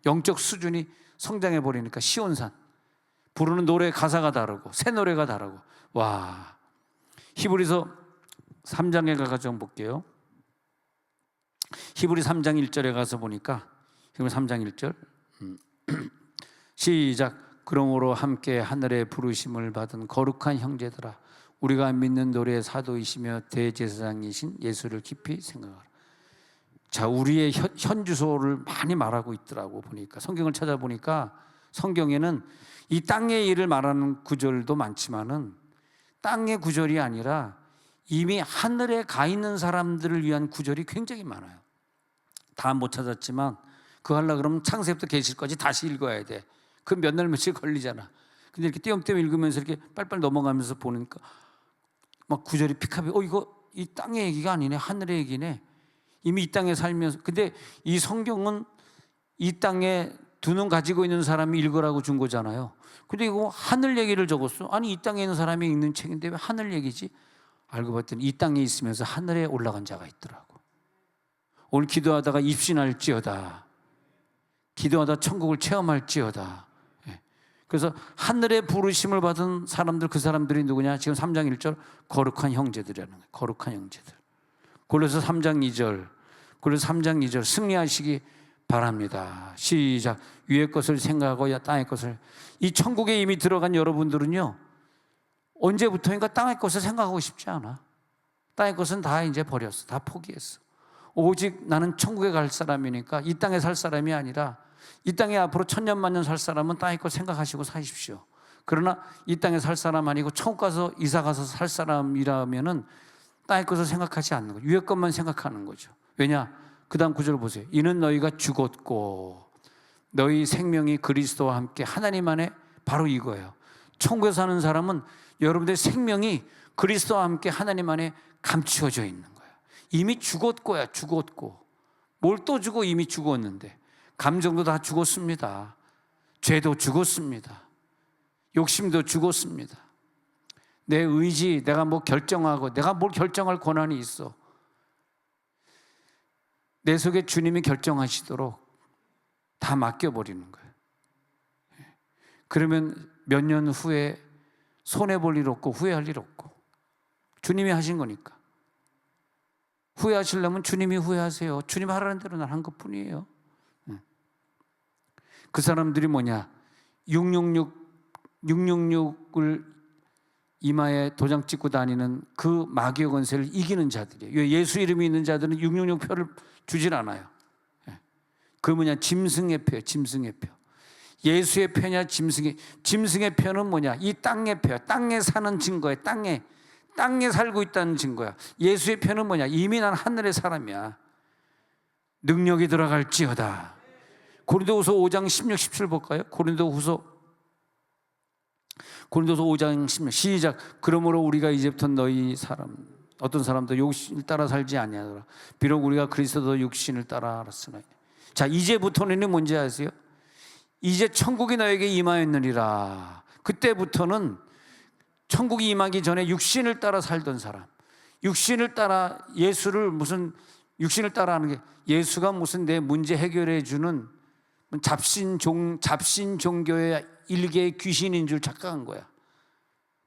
영적 수준이 성장해 버리니까 시온산, 부르는 노래 가사가 다르고 새 노래가 다르고. 와, 히브리서 3장에 가서 볼게요. 히브리 3장 1절에 가서 보니까, 히브리 3장 1절 시작. 그러므로 함께 하늘의 부르심을 받은 거룩한 형제들아, 우리가 믿는 노래의 사도이시며 대제사장이신 예수를 깊이 생각하라. 자, 우리의 현 주소를 많이 말하고 있더라고. 보니까 성경을 찾아보니까 성경에는 이 땅의 일을 말하는 구절도 많지만은 땅의 구절이 아니라 이미 하늘에 가 있는 사람들을 위한 구절이 굉장히 많아요. 다 못 찾았지만 그거 하려고 그러면 창세부터 계시까지 다시 읽어야 돼. 그 몇 날 며칠 걸리잖아. 근데 이렇게 띄엄띄엄 읽으면서 이렇게 빨리빨리 넘어가면서 보니까 막 구절이 픽합이 이거 이 땅의 얘기가 아니네, 하늘의 얘기네. 이미 이 땅에 살면서. 근데 이 성경은 이 땅에 두 눈 가지고 있는 사람이 읽으라고 준 거잖아요. 근데 이거 하늘 얘기를 적었어. 아니 이 땅에 있는 사람이 읽는 책인데 왜 하늘 얘기지? 알고 봤더니 이 땅에 있으면서 하늘에 올라간 자가 있더라고. 오늘 기도하다가 입신할지어다, 기도하다 천국을 체험할지어다. 그래서 하늘의 부르심을 받은 사람들, 그 사람들이 누구냐? 지금 3장 1절 거룩한 형제들이라는 거예요. 거룩한 형제들. 골로새 3장 2절, 골로새 3장 2절 승리하시기 바랍니다. 시작. 위의 것을 생각하고 땅의 것을. 이 천국에 이미 들어간 여러분들은요, 언제부터인가 땅의 것을 생각하고 싶지 않아. 땅의 것은 다 이제 버렸어. 다 포기했어. 오직 나는 천국에 갈 사람이니까 이 땅에 살 사람이 아니라 이 땅에 앞으로 천년 만년 살 사람은 땅의 것 생각하시고 사십시오. 그러나 이 땅에 살 사람 아니고 천국 가서 이사 가서 살 사람이라면은 땅의 것을 생각하지 않는 거죠. 위의 것만 생각하는 거죠. 왜냐? 그 다음 구절 보세요. 이는 너희가 죽었고 너희 생명이 그리스도와 함께 하나님 안에, 바로 이거예요. 천국에 사는 사람은 여러분들의 생명이 그리스도와 함께 하나님 안에 감추어져 있는 거예요. 이미 죽었고야, 죽었고. 뭘 또 주고, 이미 죽었는데. 감정도 다 죽었습니다. 죄도 죽었습니다. 욕심도 죽었습니다. 내 의지, 내가 뭐 결정하고, 내가 뭘 결정할 권한이 있어. 내 속에 주님이 결정하시도록 다 맡겨버리는 거예요. 그러면 몇 년 후에 손해볼 일 없고 후회할 일 없고, 주님이 하신 거니까. 후회하시려면 주님이 후회하세요. 주님 하라는 대로 난 한 것뿐이에요. 그 사람들이 뭐냐? 666을 이마에 도장 찍고 다니는 그 마귀의 권세를 이기는 자들이에요. 예수 이름이 있는 자들은 666표를 주질 않아요. 그 뭐냐? 짐승의 표예요. 짐승의 표. 예수의 표냐 짐승의 표는 뭐냐? 이 땅의 표야. 땅에 사는 증거야. 땅에 살고 있다는 증거야. 예수의 표는 뭐냐? 이미 난 하늘의 사람이야. 능력이 들어갈지어다. 고린도후서 5장 16, 17 볼까요? 고린도후서 5장 16 시작. 그러므로 우리가 이제부터 너희 사람 어떤 사람도 육신을 따라 살지 아니하노라. 비록 우리가 그리스도 육신을 따라 알았으나. 자, 이제부터는 뭔지 아세요? 이제 천국이 너에게 임하였느니라. 그때부터는 천국이 임하기 전에 육신을 따라 살던 사람, 육신을 따라 예수를 무슨 육신을 따라 하는 게, 예수가 무슨 내 문제 해결해 주는 잡신 종교의 일개의 귀신인 줄 착각한 거야.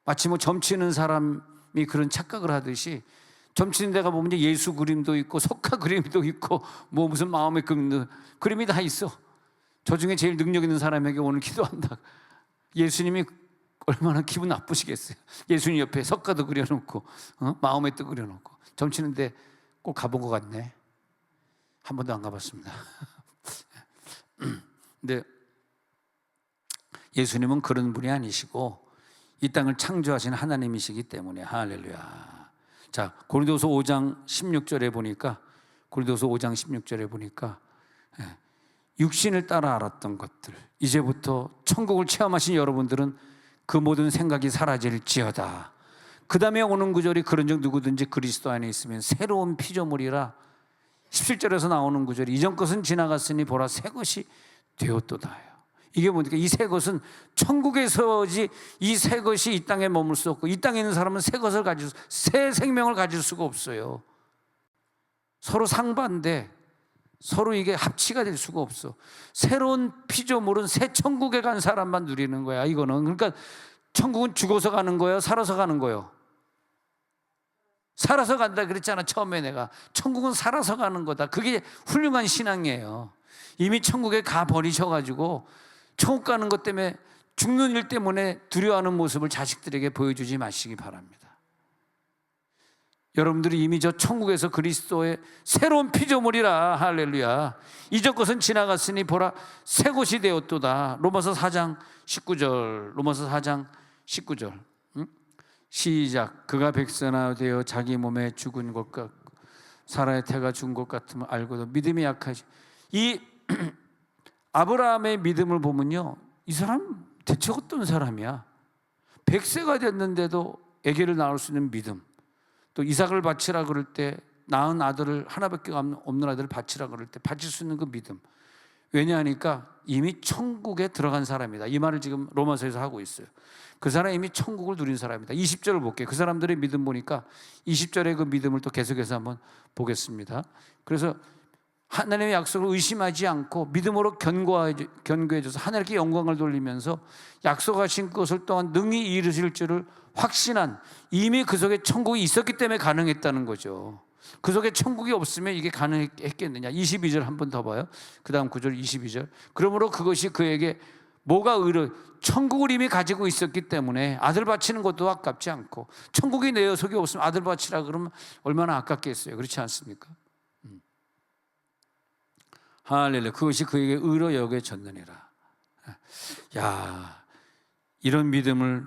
마치 뭐 점치는 사람이 그런 착각을 하듯이, 점치는 데가 보면 예수 그림도 있고 석가 그림도 있고 뭐 무슨 마음의 그림이 다 있어. 저 중에 제일 능력 있는 사람에게 오늘 기도한다. 예수님이 얼마나 기분 나쁘시겠어요. 예수님 옆에 석가도 그려놓고 마음에 또 그려놓고. 점치는데 꼭 가본 것 같네. 한 번도 안 가봤습니다. 근데 예수님은 그런 분이 아니시고 이 땅을 창조하신 하나님이시기 때문에. 할렐루야. 자, 고린도서 5장 16절에 보니까, 고린도서 5장 16절에 보니까 육신을 따라 알았던 것들, 이제부터 천국을 체험하신 여러분들은 그 모든 생각이 사라질지어다. 그 다음에 오는 구절이 그런즉 누구든지 그리스도 안에 있으면 새로운 피조물이라. 17절에서 나오는 구절이 이전 것은 지나갔으니 보라 새 것이 되었도다요. 이게 뭡니까? 이 새 것은 천국에서지, 이 새 것이 이 땅에 머물 수 없고, 이 땅에 있는 사람은 새 것을 가질 새 생명을 가질 수가 없어요. 서로 상반돼. 서로 이게 합치가 될 수가 없어. 새로운 피조물은 새 천국에 간 사람만 누리는 거야. 이거는 그러니까 천국은 죽어서 가는 거예요, 살아서 가는 거예요? 살아서 간다 그랬잖아 처음에 내가. 천국은 살아서 가는 거다. 그게 훌륭한 신앙이에요. 이미 천국에 가 버리셔가지고 천국 가는 것 때문에, 죽는 일 때문에 두려워하는 모습을 자식들에게 보여주지 마시기 바랍니다. 여러분들이 이미 저 천국에서 그리스도의 새로운 피조물이라. 할렐루야. 이전 것은 지나갔으니 보라 새 것이 되었도다. 로마서 4장 19절. 로마서 4장 19절. 시작. 그가 백성화 되어 자기 몸에 죽은 것과 사라의 태가 준 것 같으면 알고도 믿음이 약하지. 이 아브라함의 믿음을 보면요, 이 사람 대체 어떤 사람이야? 100세가 됐는데도 아기를 낳을 수 있는 믿음, 또 이삭을 바치라 그럴 때 낳은 아들을, 하나밖에 없는 아들을 바치라 그럴 때 바칠 수 있는 그 믿음. 왜냐하니까 이미 천국에 들어간 사람이다. 이 말을 지금 로마서에서 하고 있어요. 그 사람이 이미 천국을 누린 사람이다. 20절을 볼게요. 그 사람들의 믿음 보니까 20절의 그 믿음을 또 계속해서 한번 보겠습니다. 그래서 하나님의 약속을 의심하지 않고 믿음으로 견고해져서 하나님께 영광을 돌리면서 약속하신 것을 또한 능히 이루실 줄을 확신한, 이미 그 속에 천국이 있었기 때문에 가능했다는 거죠. 그 속에 천국이 없으면 이게 가능했겠느냐. 22절 한 번 더 봐요. 그 다음 9절 22절. 그러므로 그것이 그에게 뭐가 의로, 천국을 이미 가지고 있었기 때문에 아들 바치는 것도 아깝지 않고, 천국이 내 속에 없으면 아들 바치라 그러면 얼마나 아깝겠어요. 그렇지 않습니까? 할렐루야. 그것이 그에게 의로 여겨졌느니라. 야, 이런 믿음을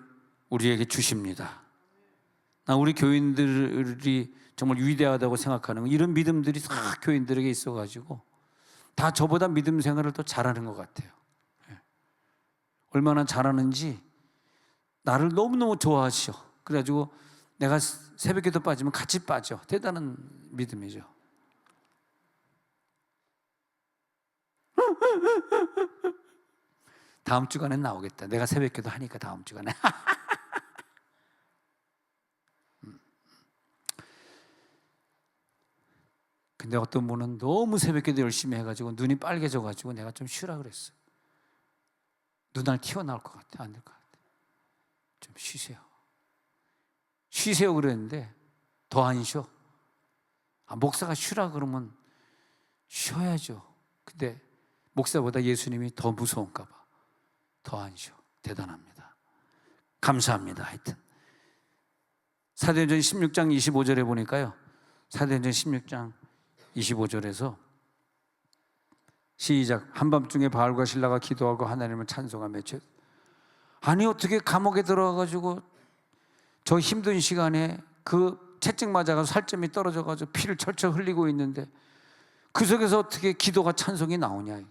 우리에게 주십니다. 나 우리 교인들이 정말 위대하다고 생각하는 거, 이런 믿음들이 다 교인들에게 있어가지고 다 저보다 믿음 생활을 더 잘하는 것 같아요. 얼마나 잘하는지 나를 너무너무 좋아하시오. 그래가지고 내가 새벽기도 빠지면 같이 빠져. 대단한 믿음이죠. 다음 주간엔 나오겠다. 내가 새벽기도 하니까 다음 주간에. 근데 어떤 분은 너무 새벽기도 열심히 해가지고 눈이 빨개져가지고 내가 좀 쉬라 그랬어. 눈알 튀어나올 것 같아. 안 될 것 같아. 좀 쉬세요. 쉬세요 그랬는데 더 안 쉬어. 목사가 쉬라 그러면 쉬어야죠. 근데 목사보다 예수님이 더 무서운가 봐. 더 안 쉬어. 대단합니다. 감사합니다. 하여튼 사도행전 16장 25절에 보니까요, 사도행전 16장 25절에서 시작. 한밤중에 바알과 실라가 기도하고 하나님을 찬송하며, 아니 어떻게 감옥에 들어가가지고 저 힘든 시간에 그 채찍 맞아가지고 살점이 떨어져가지고 피를 철철 흘리고 있는데 그 속에서 어떻게 기도가 찬송이 나오냐.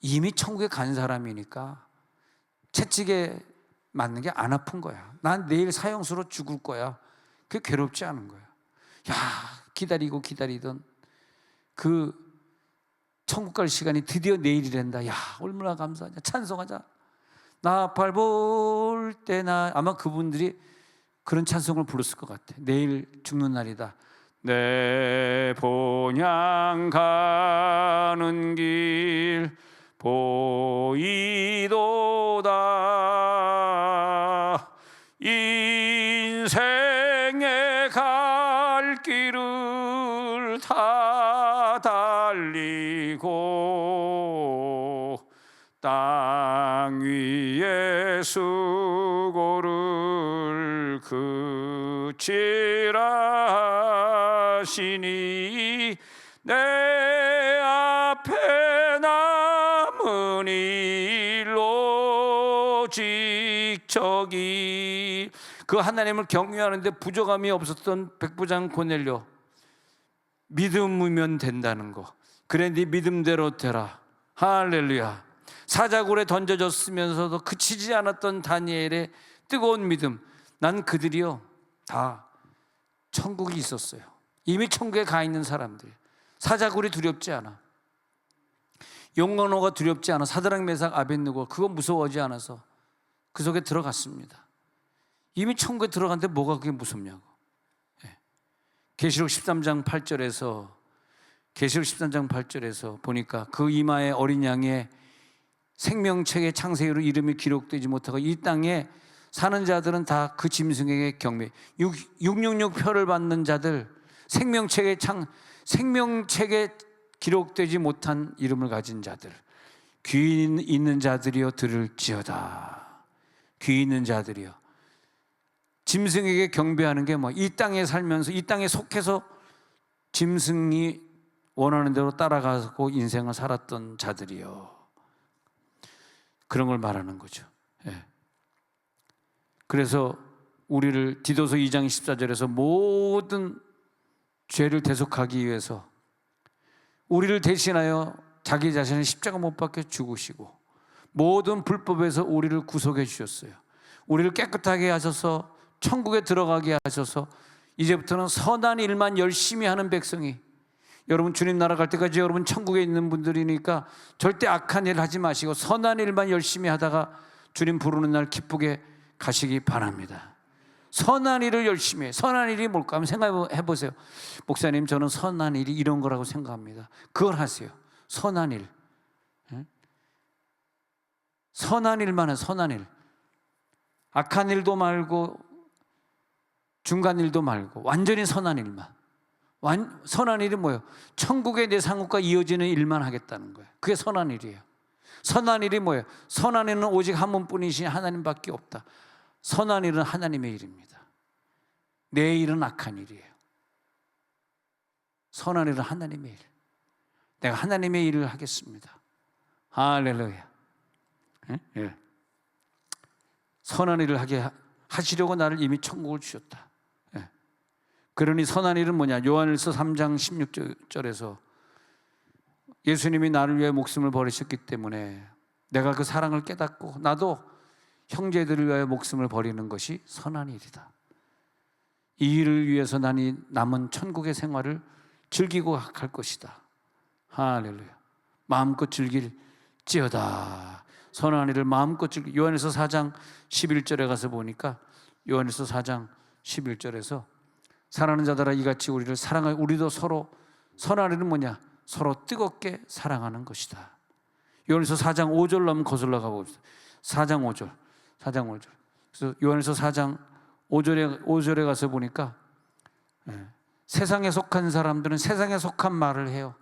이미 천국에 간 사람이니까 채찍에 맞는 게 안 아픈 거야. 난 내일 사형수로 죽을 거야. 그게 괴롭지 않은 거야. 야, 기다리고 기다리던 그 천국 갈 시간이 드디어 내일이란다. 야, 얼마나 감사하냐. 찬송하자. 나 발 볼 때나, 아마 그분들이 그런 찬송을 불렀을 것 같아. 내일 죽는 날이다. 내 본향 가는 길 보이도다. 인생의 갈 길을 다 달리고 땅 위에 수고를 그치라 하시니 내 앞에 남은 일로 직척이. 그 하나님을 경외하는데 부족함이 없었던 백부장 고넬료, 믿음이면 된다는 거. 그래 네 믿음대로 되라. 할렐루야. 사자굴에 던져졌으면서도 그치지 않았던 다니엘의 뜨거운 믿음. 난 그들이요 다 천국이 있었어요. 이미 천국에 가 있는 사람들. 사자굴이 두렵지 않아. 용광로가 두렵지 않아. 사드락 메삭 아벳느고 그거 무서워하지 않아서 그 속에 들어갔습니다. 이미 천국에 들어갔는데 뭐가 그게 무섭냐고. 계시록 13장 8절에서 보니까 그 이마에 어린 양의 생명책의 창세기로 이름이 기록되지 못하고 이 땅에 사는 자들은 다 그 짐승에게 경배. 666표를 받는 자들, 생명책에 기록되지 못한 이름을 가진 자들, 귀 있는 자들이여 들을지어다. 귀 있는 자들이여. 짐승에게 경배하는 게 뭐, 이 땅에 살면서 이 땅에 속해서 짐승이 원하는 대로 따라가고 인생을 살았던 자들이요, 그런 걸 말하는 거죠. 그래서 우리를 디도서 2장 14절에서 모든 죄를 대속하기 위해서 우리를 대신하여 자기 자신을 십자가 못 박혀 죽으시고 모든 불법에서 우리를 구속해 주셨어요. 우리를 깨끗하게 하셔서 천국에 들어가게 하셔서 이제부터는 선한 일만 열심히 하는 백성이, 여러분 주님 나라 갈 때까지 여러분 천국에 있는 분들이니까 절대 악한 일 하지 마시고 선한 일만 열심히 하다가 주님 부르는 날 기쁘게 가시기 바랍니다. 선한 일을 열심히 해. 선한 일이 뭘까 하면 생각해 보세요. 목사님, 저는 선한 일이 이런 거라고 생각합니다. 그걸 하세요. 선한 일. 선한 일만 해. 선한 일. 악한 일도 말고 중간 일도 말고 완전히 선한 일만. 선한 일이 뭐예요? 천국의 내 상급과 이어지는 일만 하겠다는 거예요. 그게 선한 일이에요. 선한 일이 뭐예요? 선한 일은 오직 한 분뿐이신 하나님밖에 없다. 선한 일은 하나님의 일입니다. 내 일은 악한 일이에요. 선한 일은 하나님의 일. 내가 하나님의 일을 하겠습니다. 할렐루야. 예. 선한 일을 하게 하시려고 나를 이미 천국을 주셨다. 예. 그러니 선한 일은 뭐냐? 요한일서 3장 16절에서 예수님이 나를 위해 목숨을 버리셨기 때문에 내가 그 사랑을 깨닫고 나도 형제들을 위하여 목숨을 버리는 것이 선한 일이다. 이 일을 위해서 나니 남은 천국의 생활을 즐기고 갈 것이다. 할렐루야. 마음껏 즐길지어다. 선한 일을 마음껏 즐기. 요한일서 4장 11절에 가서 보니까 요한일서 4장 11절에서 사랑하는 자들아 이같이 우리를 사랑하여 우리도 서로, 선한 일은 뭐냐? 서로 뜨겁게 사랑하는 것이다. 요한일서 4장 5절로 한번 거슬러 가봅시다. 4장 5절. 그래서 요한일서 4장 5절에 가서 보니까 세상에 속한 사람들은 세상에 속한 말을 해요.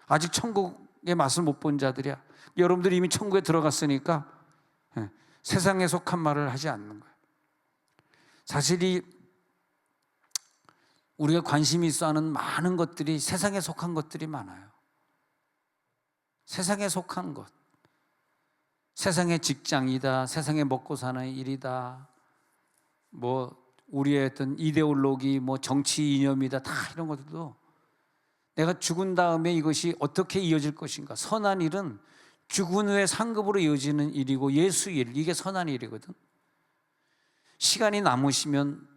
아직 천국의 맛을 못 본 자들이야. 여러분들이 이미 천국에 들어갔으니까 세상에 속한 말을 하지 않는 거예요. 사실 우리가 관심이 있어 하는 많은 것들이 세상에 속한 것들이 많아요. 세상에 속한 것. 세상의 직장이다. 세상에 먹고 사는 일이다. 뭐 우리의 어떤 이데올로기, 뭐 정치 이념이다. 다 이런 것들도 내가 죽은 다음에 이것이 어떻게 이어질 것인가. 선한 일은 죽은 후에 상급으로 이어지는 일이고 예수 일, 이게 선한 일이거든. 시간이 남으시면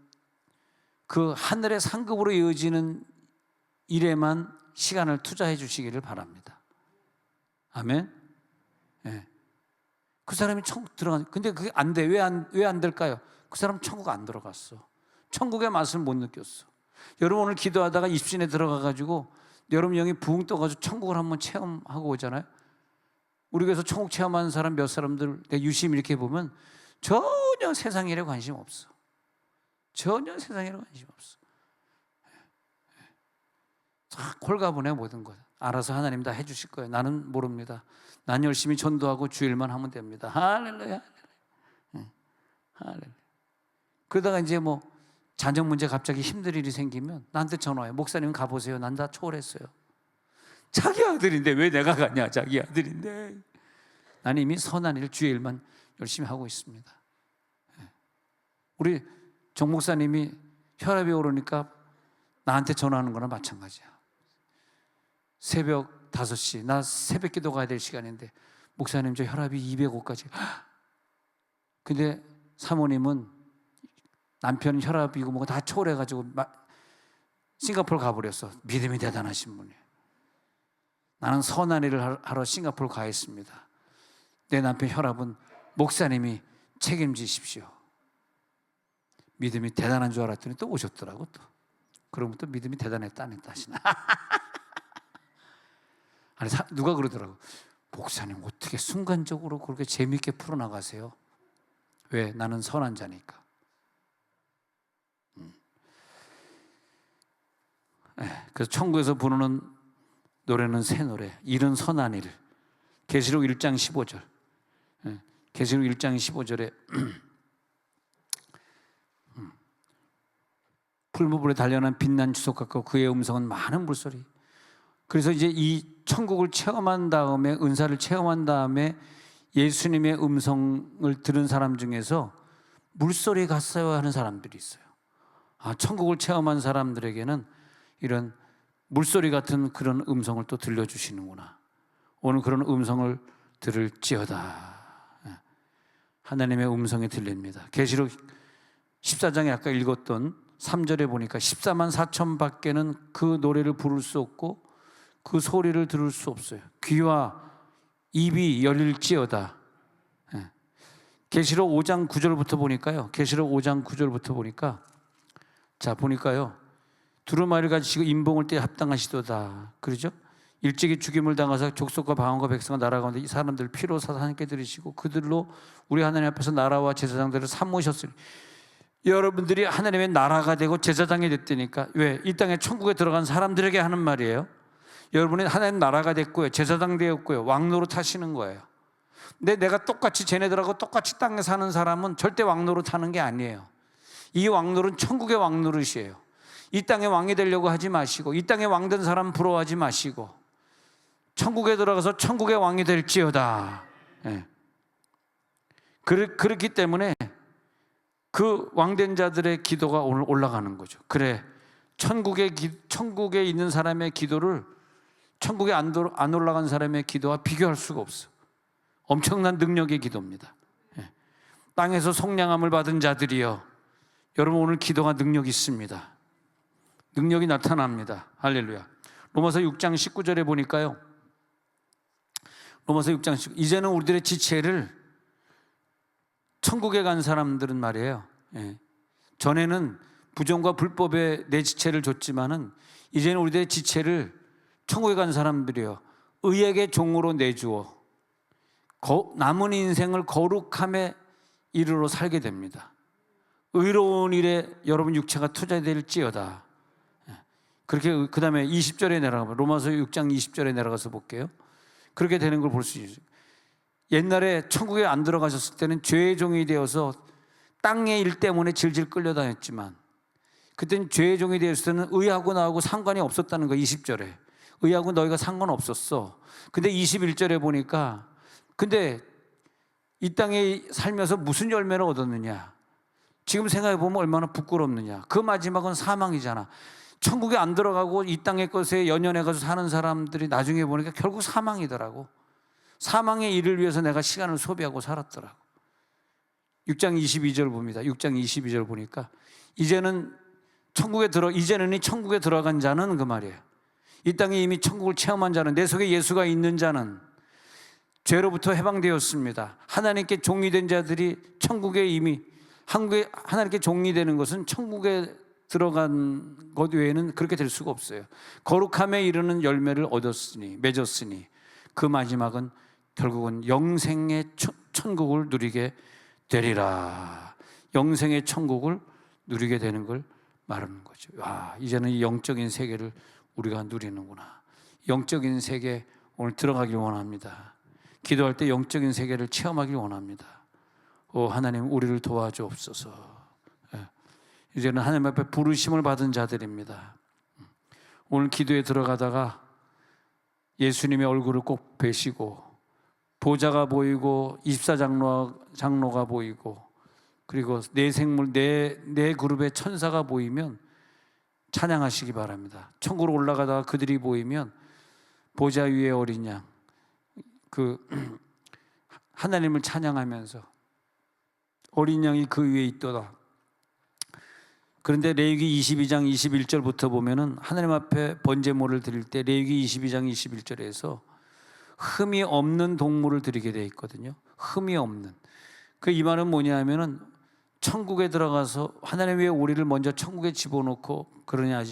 그 하늘의 상급으로 이어지는 일에만 시간을 투자해 주시기를 바랍니다. 아멘. 네. 그 사람이 천국 들어간, 근데 그게 안 돼. 왜 안 될까요? 그 사람 천국 안 들어갔어. 천국의 맛을 못 느꼈어. 여러분 오늘 기도하다가 입신에 들어가가지고 여러분 영이 붕 떠가지고 천국을 한번 체험하고 오잖아요. 우리 교회에서 천국 체험하는 사람 몇 사람들 내가 유심히 이렇게 보면 전혀 세상 일에 관심 없어. 전혀 세상 일에 관심 없어. 다 콜가분해 모든 것. 알아서 하나님 다 해주실 거예요. 나는 모릅니다. 난 열심히 전도하고 주일만 하면 됩니다. 할렐루야. 할렐루야. 그러다가 이제 뭐 자녀 문제 갑자기 힘든 일이 생기면 나한테 전화해요. 목사님 가보세요. 난 다 초월했어요. 자기 아들인데 왜 내가 가냐. 자기 아들인데. 나는 이미 선한 일, 주의 일만 열심히 하고 있습니다. 우리 정 목사님이 혈압이 오르니까 나한테 전화하는 거나 마찬가지야. 새벽 5시, 나 새벽 기도 가야 될 시간인데 목사님 저 혈압이 205까지. 근데 사모님은 남편 혈압이고 뭐가 다 초월해가지고 싱가포르 가버렸어. 믿음이 대단하신 분이에요. 나는 선한 일을 하러 싱가포르 가 있습니다. 내 남편 혈압은 목사님이 책임지십시오. 믿음이 대단한 줄 알았더니 또 오셨더라고. 또 그러면 또 믿음이 대단했다 안 했다 하시나. 아니 누가 그러더라고. 목사님 어떻게 순간적으로 그렇게 재미있게 풀어나가세요? 왜? 나는 선한 자니까. 그래서 천국에서 부르는 노래는 새 노래. 일은 선한 일. 계시록 1장 15절. 계시록 1장 15절에 풀무불에 단련한 빛난 주석 같고 그의 음성은 많은 물소리. 그래서 이제 이 천국을 체험한 다음에 은사를 체험한 다음에 예수님의 음성을 들은 사람 중에서 물소리 갔어요 하는 사람들이 있어요. 천국을 체험한 사람들에게는 이런 물소리 같은 그런 음성을 또 들려주시는구나. 오늘 그런 음성을 들을지어다. 하나님의 음성이 들립니다. 계시록 14장에 아까 읽었던 3절에 보니까 14만 4천 밖에는 그 노래를 부를 수 없고 그 소리를 들을 수 없어요. 귀와 입이 열릴지어다. 계시록 5장 9절부터 보니까요. 계시록 5장 9절부터 보니까 자 보니까요. 두루마리를 가지시고 인봉을 때 합당하시도다. 그러죠? 일찍이 죽임을 당하사 족속과 방언과 백성과 나라 가운데 이 사람들 피로 사서 하나님께 드리시고 그들로 우리 하나님 앞에서 나라와 제사장들을 삼으셨으니 여러분들이 하나님의 나라가 되고 제사장이 됐다니까. 왜? 이 땅에 천국에 들어간 사람들에게 하는 말이에요. 여러분이 하나님 나라가 됐고요, 제사장 되었고요, 왕노릇 하시는 거예요. 근데 내가 똑같이 쟤네들하고 똑같이 땅에 사는 사람은 절대 왕노릇 하는 게 아니에요. 이 왕노릇은 천국의 왕노릇이에요. 이 땅의 왕이 되려고 하지 마시고, 이 땅의 왕 된 사람 부러워하지 마시고, 천국에 들어가서 천국의 왕이 될지어다. 그렇기 때문에 그 왕된 자들의 기도가 오늘 올라가는 거죠. 그래, 천국에 있는 사람의 기도를 천국에 안 올라간 사람의 기도와 비교할 수가 없어. 엄청난 능력의 기도입니다. 땅에서 속량함을 받은 자들이여, 여러분 오늘 기도가 능력이 있습니다. 능력이 나타납니다. 할렐루야. 로마서 6장 19절에 보니까요, 로마서 6장 19절, 이제는 우리들의 지체를, 천국에 간 사람들은 말이에요, 전에는 부정과 불법에 내 지체를 줬지만은 이제는 우리들의 지체를 천국에 간 사람들이요 의에게 종으로 내주어 남은 인생을 거룩함에 이르러 살게 됩니다. 의로운 일에 여러분 육체가 투자될지어다. 그렇게 그 다음에 20절에 내려가면, 로마서 6장 20절에 내려가서 볼게요. 그렇게 되는 걸 볼 수 있어요. 옛날에 천국에 안 들어가셨을 때는 죄의 종이 되어서 땅의 일 때문에 질질 끌려다녔지만, 그때는 죄의 종이 되었을 때는 의하고 나하고 상관이 없었다는 거예요. 20절에 의하고 너희가 상관없었어. 근데 21절에 보니까, 근데 이 땅에 살면서 무슨 열매를 얻었느냐, 지금 생각해보면 얼마나 부끄럽느냐. 그 마지막은 사망이잖아. 천국에 안 들어가고 이 땅의 것에 연연해가지고 사는 사람들이 나중에 보니까 결국 사망이더라고. 사망의 일을 위해서 내가 시간을 소비하고 살았더라고. 6장 22절 봅니다. 6장 22절 보니까 이제는 천국에 들어간 자는, 그 말이에요, 이 땅에 이미 천국을 체험한 자는, 내 속에 예수가 있는 자는 죄로부터 해방되었습니다. 하나님께 종이 된 자들이 천국에 이미, 하나님께 종이 되는 것은 천국에 들어간 것 외에는 그렇게 될 수가 없어요. 거룩함에 이르는 열매를 맺었으니 그 마지막은 결국은 영생의 천국을 누리게 되리라. 영생의 천국을 누리게 되는 걸 말하는 거죠. 이제는 이 영적인 세계를 우리가 누리는구나. 영적인 세계 오늘 들어가길 원합니다. 기도할 때 영적인 세계를 체험하길 원합니다. 하나님 우리를 도와주옵소서. 이제는 하나님 앞에 부르심을 받은 자들입니다. 오늘 기도에 들어가다가 예수님의 얼굴을 꼭 뵈시고, 보좌가 보이고 24장로가 보이고, 그리고 내 생물, 내 그룹의 천사가 보이면 찬양하시기 바랍니다. 천국으로 올라가다가 그들이 보이면 보좌 위에 어린 양, 하나님을 찬양하면서 어린 양이 그 위에 있도다. 그런데 레위기 22장 21절부터 보면은 하나님 앞에 번제물을 드릴 때 레위기 22장 21절에서 흠이 없는 동물을 드리게 되어 있거든요. 흠이 없는. 이 말은 뭐냐 하면은, 천국에 들어가서 하나님 왜 우리를 먼저 천국에 집어넣고 그러냐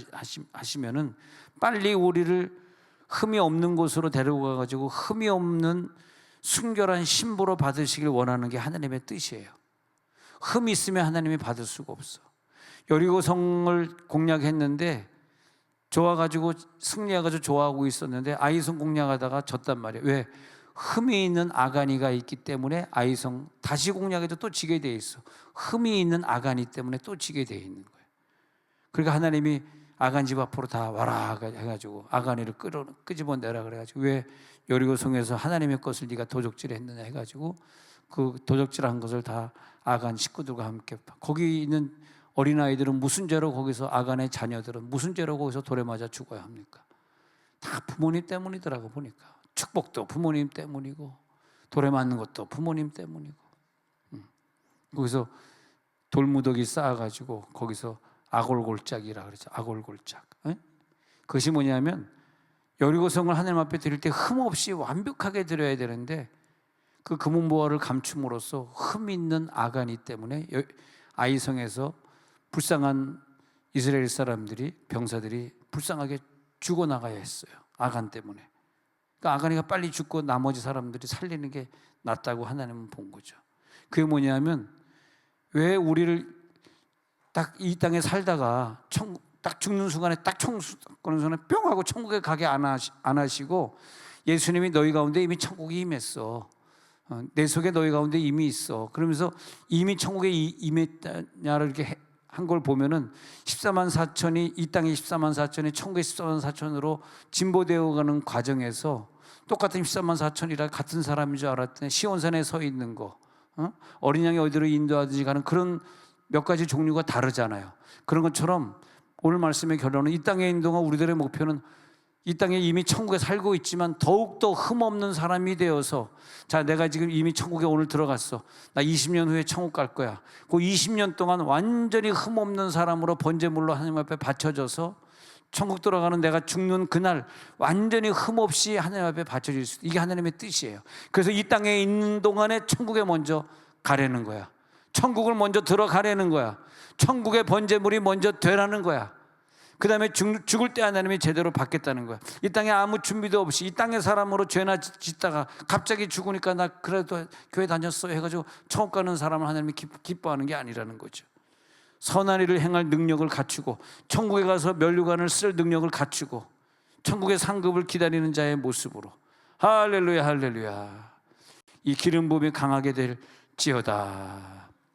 하시면은, 빨리 우리를 흠이 없는 곳으로 데려가 가지고 흠이 없는 순결한 신부로 받으시길 원하는 게 하나님의 뜻이에요. 흠이 있으면 하나님이 받을 수가 없어. 여리고성을 공략했는데 좋아가지고 승리해가지고 좋아하고 있었는데 아이성 공략하다가 졌단 말이에요. 왜? 흠이 있는 아가니가 있기 때문에 아이성 다시 공략해도 또 지게 돼 있어. 흠이 있는 아가니 때문에 또 지게 돼 있는 거예요. 그러니까 하나님이 아간 집 앞으로 다 와라 해가지고 아가니를 끄집어내라 그래가지고, 왜 여리고성에서 하나님의 것을 네가 도적질했느냐 해가지고 그 도적질한 것을 다 아간 식구들과 함께, 거기 있는 어린아이들은 무슨 죄로 거기서, 아간의 자녀들은 무슨 죄로 거기서 돌에 맞아 죽어야 합니까? 다 부모님 때문이더라고 보니까. 축복도 부모님 때문이고 돌에 맞는 것도 부모님 때문이고. 거기서 돌무더기 쌓아가지고 거기서 아골골짝이라 그러죠. 아골골짝. 그것이 뭐냐면 여리고성을 하나님 앞에 드릴 때 흠없이 완벽하게 드려야 되는데 그 금은보화를 감춤으로써 흠 있는 아간이 때문에 아이성에서 불쌍한 이스라엘 사람들이, 병사들이 불쌍하게 죽어나가야 했어요. 아간 때문에. 그러니까 아간이가 빨리 죽고 나머지 사람들이 살리는 게 낫다고 하나님은 본 거죠. 그게 뭐냐면 왜 우리를 딱 이 땅에 살다가 딱 죽는 순간에 딱 총 쏘는 순간에 뿅 하고 천국에 가게 안 하시고 예수님이 너희 가운데 이미 천국이 임했어. 내 속에 너희 가운데 이미 있어. 그러면서 이미 천국에 임했냐를 이렇게 한 걸 보면은 14만 4천이 이 땅에 14만 4천이 천국에 14만 4천으로 진보되어 가는 과정에서 똑같은 14만 4천이라 같은 사람인 줄 알았더니 시온산에 서 있는 거, 어린 양이 어디로 인도하든지 가는 그런 몇 가지 종류가 다르잖아요. 그런 것처럼 오늘 말씀의 결론은 이 땅에 있는 동안 우리들의 목표는 이 땅에 이미 천국에 살고 있지만 더욱더 흠없는 사람이 되어서, 자, 내가 지금 이미 천국에 오늘 들어갔어. 나 20년 후에 천국 갈 거야. 그 20년 동안 완전히 흠없는 사람으로 번제물로 하나님 앞에 바쳐져서 천국 들어가는 내가 죽는 그날 완전히 흠없이 하나님 앞에 바쳐질 수 있다. 이게 하나님의 뜻이에요. 그래서 이 땅에 있는 동안에 천국에 먼저 가려는 거야. 천국을 먼저 들어가려는 거야. 천국의 번제물이 먼저 되라는 거야. 그 다음에 죽을 때 하나님이 제대로 받겠다는 거야. 이 땅에 아무 준비도 없이 이 땅의 사람으로 죄나 짓다가 갑자기 죽으니까 나 그래도 교회 다녔어 해가지고 천국 가는 사람을 하나님이 기뻐하는 게 아니라는 거죠. 선한 일을 행할 능력을 갖추고 천국에 가서 면류관을 쓸 능력을 갖추고 천국의 상급을 기다리는 자의 모습으로, 할렐루야 할렐루야, 이 기름 부음이 강하게 될지어다.